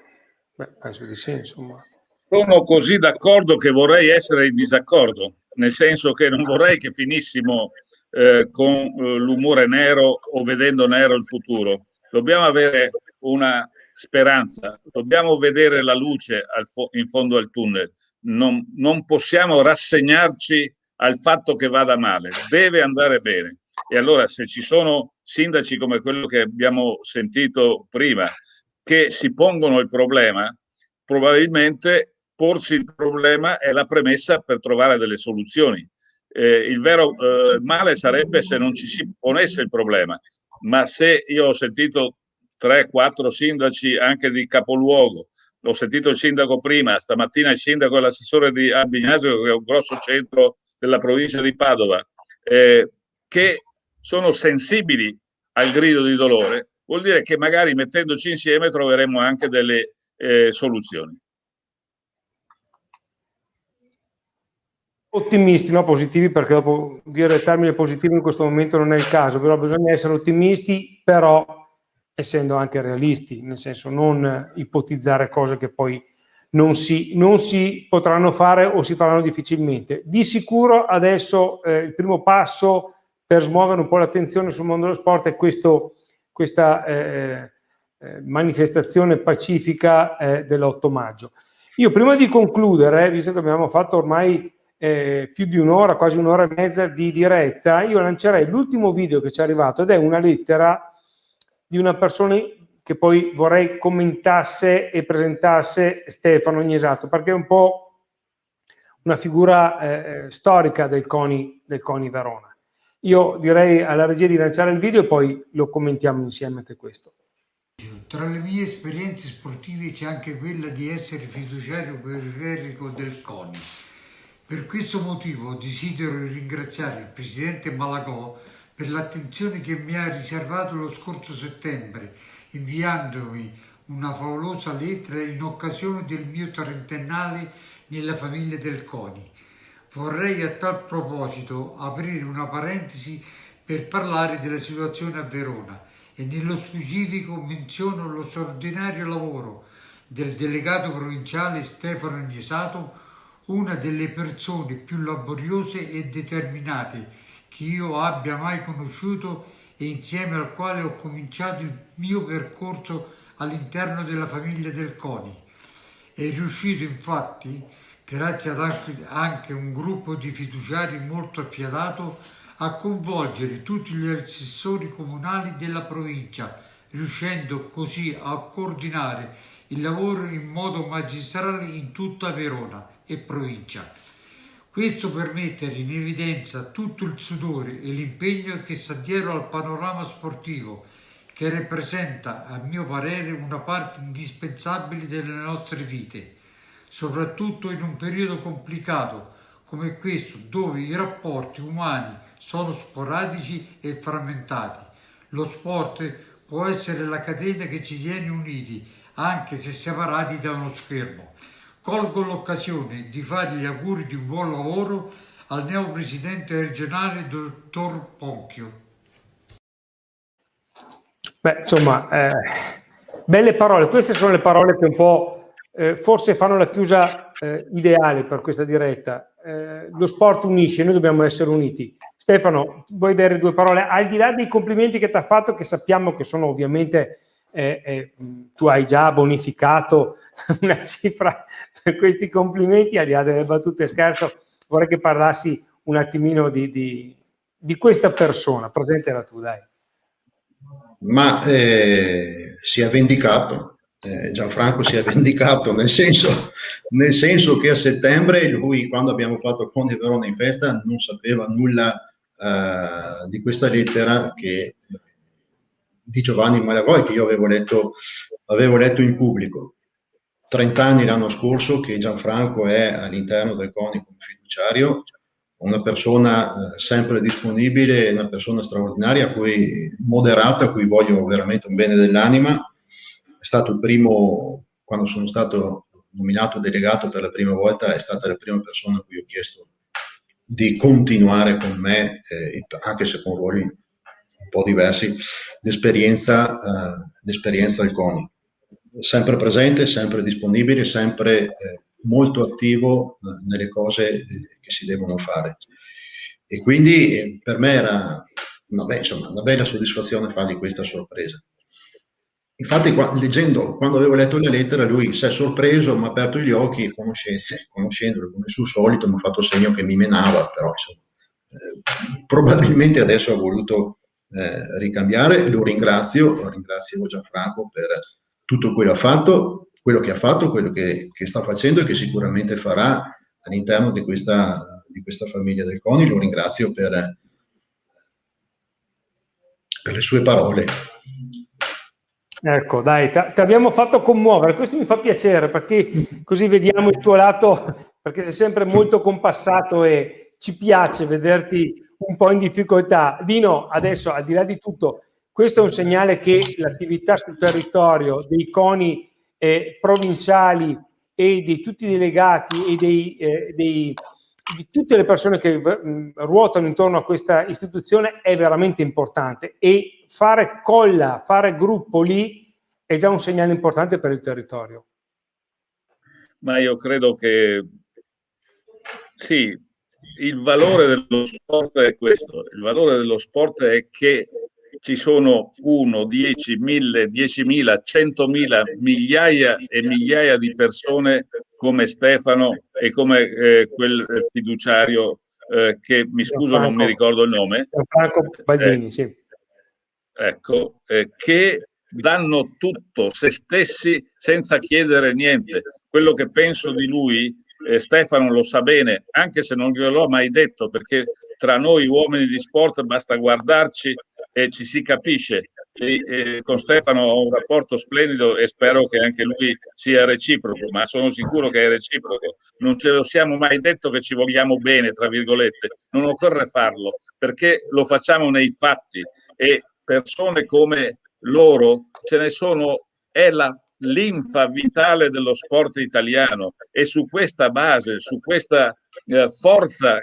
A: Beh, penso di sì, insomma.
F: Sono così d'accordo che vorrei essere in disaccordo, nel senso che non vorrei che finissimo con l'umore nero o vedendo nero il futuro. Dobbiamo avere una speranza, dobbiamo vedere la luce in fondo al tunnel. Non possiamo rassegnarci al fatto che vada male, deve andare bene. E allora, se ci sono sindaci come quello che abbiamo sentito prima, che si pongono il problema, probabilmente porsi il problema è la premessa per trovare delle soluzioni. Il vero male sarebbe se non ci si ponesse il problema, ma se io ho sentito 3-4 sindaci anche di capoluogo, ho sentito il sindaco prima, stamattina il sindaco e l'assessore di Albignasio, che è un grosso centro della provincia di Padova, che sono sensibili al grido di dolore, vuol dire che magari mettendoci insieme troveremo anche delle soluzioni.
A: ottimisti, no positivi, perché dopo dire il termine positivo in questo momento non è il caso, però bisogna essere ottimisti, però essendo anche realisti, nel senso non ipotizzare cose che poi non si potranno fare o si faranno difficilmente. Di sicuro adesso il primo passo per smuovere un po' l'attenzione sul mondo dello sport è questa manifestazione pacifica dell'8 maggio. Io prima di concludere, visto che abbiamo fatto ormai più di un'ora, quasi un'ora e mezza di diretta, io lancerei l'ultimo video che ci è arrivato ed è una lettera di una persona che poi vorrei commentasse e presentasse Stefano Ogniesato, perché è un po' una figura storica del CONI Verona. Io direi alla regia di lanciare il video e poi lo commentiamo insieme anche questo.
M: Tra le mie esperienze sportive c'è anche quella di essere fiduciario periferico del CONI. Per questo motivo desidero ringraziare il presidente Malagò per l'attenzione che mi ha riservato lo scorso settembre, inviandomi una favolosa lettera in occasione del mio trentennale nella famiglia del CONI. Vorrei a tal proposito aprire una parentesi per parlare della situazione a Verona e nello specifico menziono lo straordinario lavoro del delegato provinciale Stefano Ogniesato, una delle persone più laboriose e determinate che io abbia mai conosciuto e insieme al quale ho cominciato il mio percorso all'interno della famiglia del CONI. È riuscito infatti, grazie ad anche un gruppo di fiduciari molto affiatato, a coinvolgere tutti gli assessori comunali della provincia, riuscendo così a coordinare il lavoro in modo magistrale in tutta Verona e provincia. Questo per mettere in evidenza tutto il sudore e l'impegno che sta dietro al panorama sportivo, che rappresenta, a mio parere, una parte indispensabile delle nostre vite, soprattutto in un periodo complicato come questo, dove i rapporti umani sono sporadici e frammentati. Lo sport può essere la catena che ci tiene uniti, anche se separati da uno schermo. Colgo l'occasione di fare gli auguri di un buon lavoro al neo presidente regionale, dottor Ponchio.
A: Beh, insomma, belle parole. Queste sono le parole che un po' forse fanno la chiusa ideale per questa diretta. Lo sport unisce, noi dobbiamo essere uniti. Stefano, vuoi dire due parole? Al di là dei complimenti che ti ha fatto, che sappiamo che sono ovviamente, tu hai già bonificato una cifra per questi complimenti, al di là delle battute scherzo, vorrei che parlassi un attimino di questa persona. Presentala tu, dai.
B: Ma si è vendicato. Gianfranco si è vendicato nel senso che a settembre lui, quando abbiamo fatto CONI Verona in festa, non sapeva nulla di questa lettera di Giovanni Malagò, che io avevo letto in pubblico. 30 anni l'anno scorso che Gianfranco è all'interno del CONI come fiduciario, una persona sempre disponibile, una persona straordinaria, moderata, a cui voglio veramente un bene dell'anima. È stato il primo, quando sono stato nominato delegato per la prima volta, è stata la prima persona a cui ho chiesto di continuare con me, anche se con ruoli un po' diversi, l'esperienza al CONI. Sempre presente, sempre disponibile, sempre molto attivo nelle cose che si devono fare. E quindi per me era una bella soddisfazione fargli questa sorpresa. Infatti, quando avevo letto la lettera, lui si è sorpreso, mi ha aperto gli occhi e conoscendolo come sul solito mi ha fatto segno che mi menava, però insomma, probabilmente adesso ha voluto ricambiare. Lo ringrazio Gianfranco per tutto quello che ha fatto, quello che sta facendo e che sicuramente farà all'interno di questa famiglia del CONI. Lo ringrazio per le sue parole.
A: Ecco, dai, ti abbiamo fatto commuovere, questo mi fa piacere perché così vediamo il tuo lato, perché sei sempre molto compassato e ci piace vederti un po' in difficoltà. Dino, adesso al di là di tutto, questo è un segnale che l'attività sul territorio dei CONI provinciali e di tutti i delegati e dei di tutte le persone che ruotano intorno a questa istituzione è veramente importante, e fare colla, fare gruppo lì è già un segnale importante per il territorio.
F: Ma io credo che sì, il valore dello sport è questo. Il valore dello sport è che ci sono 1, 10, 1000, 10.000, 100.000, migliaia e migliaia di persone come Stefano e come quel fiduciario che, mi scuso, non mi ricordo il nome.
A: Franco Baldini, sì.
F: Ecco, che danno tutto, se stessi, senza chiedere niente. Quello che penso di lui, Stefano lo sa bene, anche se non glielo ho mai detto, perché tra noi uomini di sport basta guardarci e ci si capisce. Con Stefano ho un rapporto splendido e spero che anche lui sia reciproco, ma sono sicuro che è reciproco. Non ce lo siamo mai detto che ci vogliamo bene, tra virgolette. Non occorre farlo, perché lo facciamo nei fatti, e persone come loro ce ne sono, è la linfa vitale dello sport italiano, e su questa base, su questa forza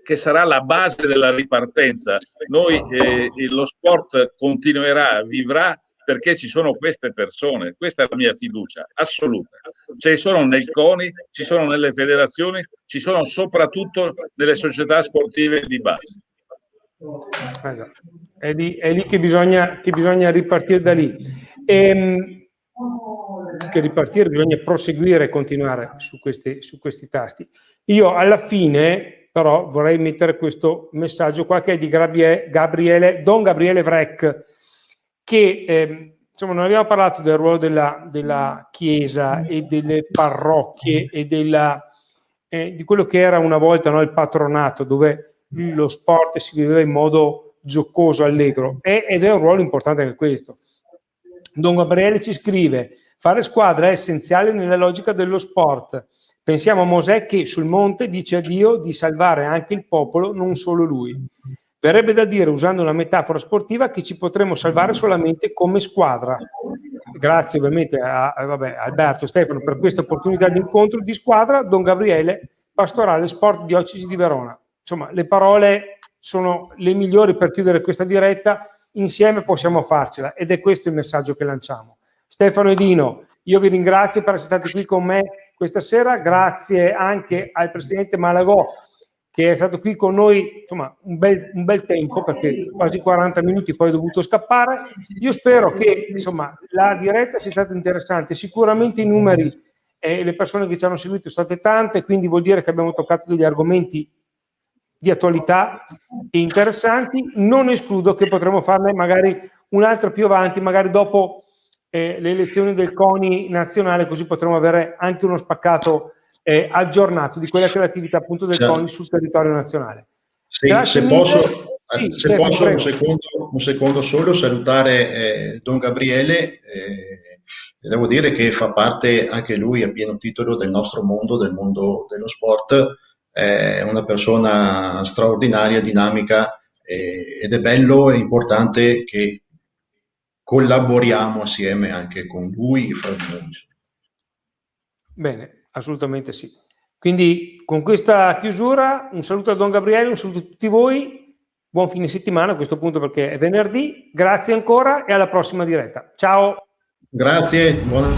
F: che sarà la base della ripartenza, lo sport continuerà, vivrà, perché ci sono queste persone. Questa è la mia fiducia assoluta. Ci sono nel CONI, ci sono nelle federazioni, ci sono soprattutto nelle società sportive di base.
A: Esatto. È lì che bisogna ripartire da lì. Che ripartire, bisogna proseguire e continuare su questi tasti. Io alla fine però vorrei mettere questo messaggio qua, che è di Don Gabriele Vrec, che insomma, non abbiamo parlato del ruolo della Chiesa e delle parrocchie e di quello che era una volta, no, il patronato, dove lo sport si viveva in modo giocoso, allegro, ed è un ruolo importante anche questo. Don Gabriele ci scrive: fare squadra è essenziale nella logica dello sport. Pensiamo a Mosè che sul monte dice a Dio di salvare anche il popolo, non solo lui. Verrebbe da dire, usando una metafora sportiva, che ci potremmo salvare solamente come squadra. Grazie ovviamente a Alberto, Stefano, per questa opportunità di incontro di squadra. Don Gabriele, pastorale sport diocesi di Verona. Insomma, le parole sono le migliori per chiudere questa diretta. Insieme possiamo farcela, ed è questo il messaggio che lanciamo. Stefano e Dino, io vi ringrazio per essere stati qui con me questa sera. Grazie anche al presidente Malagò, che è stato qui con noi, insomma, un bel tempo, perché quasi 40 minuti, poi è dovuto scappare. Io spero che, insomma, la diretta sia stata interessante. Sicuramente i numeri e le persone che ci hanno seguito sono state tante, quindi vuol dire che abbiamo toccato degli argomenti di attualità e interessanti. Non escludo che potremo farne magari un'altra più avanti, magari dopo le elezioni del CONI nazionale, così potremo avere anche uno spaccato aggiornato di quella che è l'attività appunto del CONI sul territorio nazionale.
B: Sì, se posso un secondo solo salutare Don Gabriele, devo dire che fa parte anche lui a pieno titolo del nostro mondo, del mondo dello sport. È una persona straordinaria, dinamica, ed è bello e importante che collaboriamo assieme anche con lui e fra di noi.
A: Bene, assolutamente sì. Quindi con questa chiusura un saluto a Don Gabriele, un saluto a tutti voi, buon fine settimana a questo punto perché è venerdì, grazie ancora e alla prossima diretta. Ciao!
B: Grazie, buona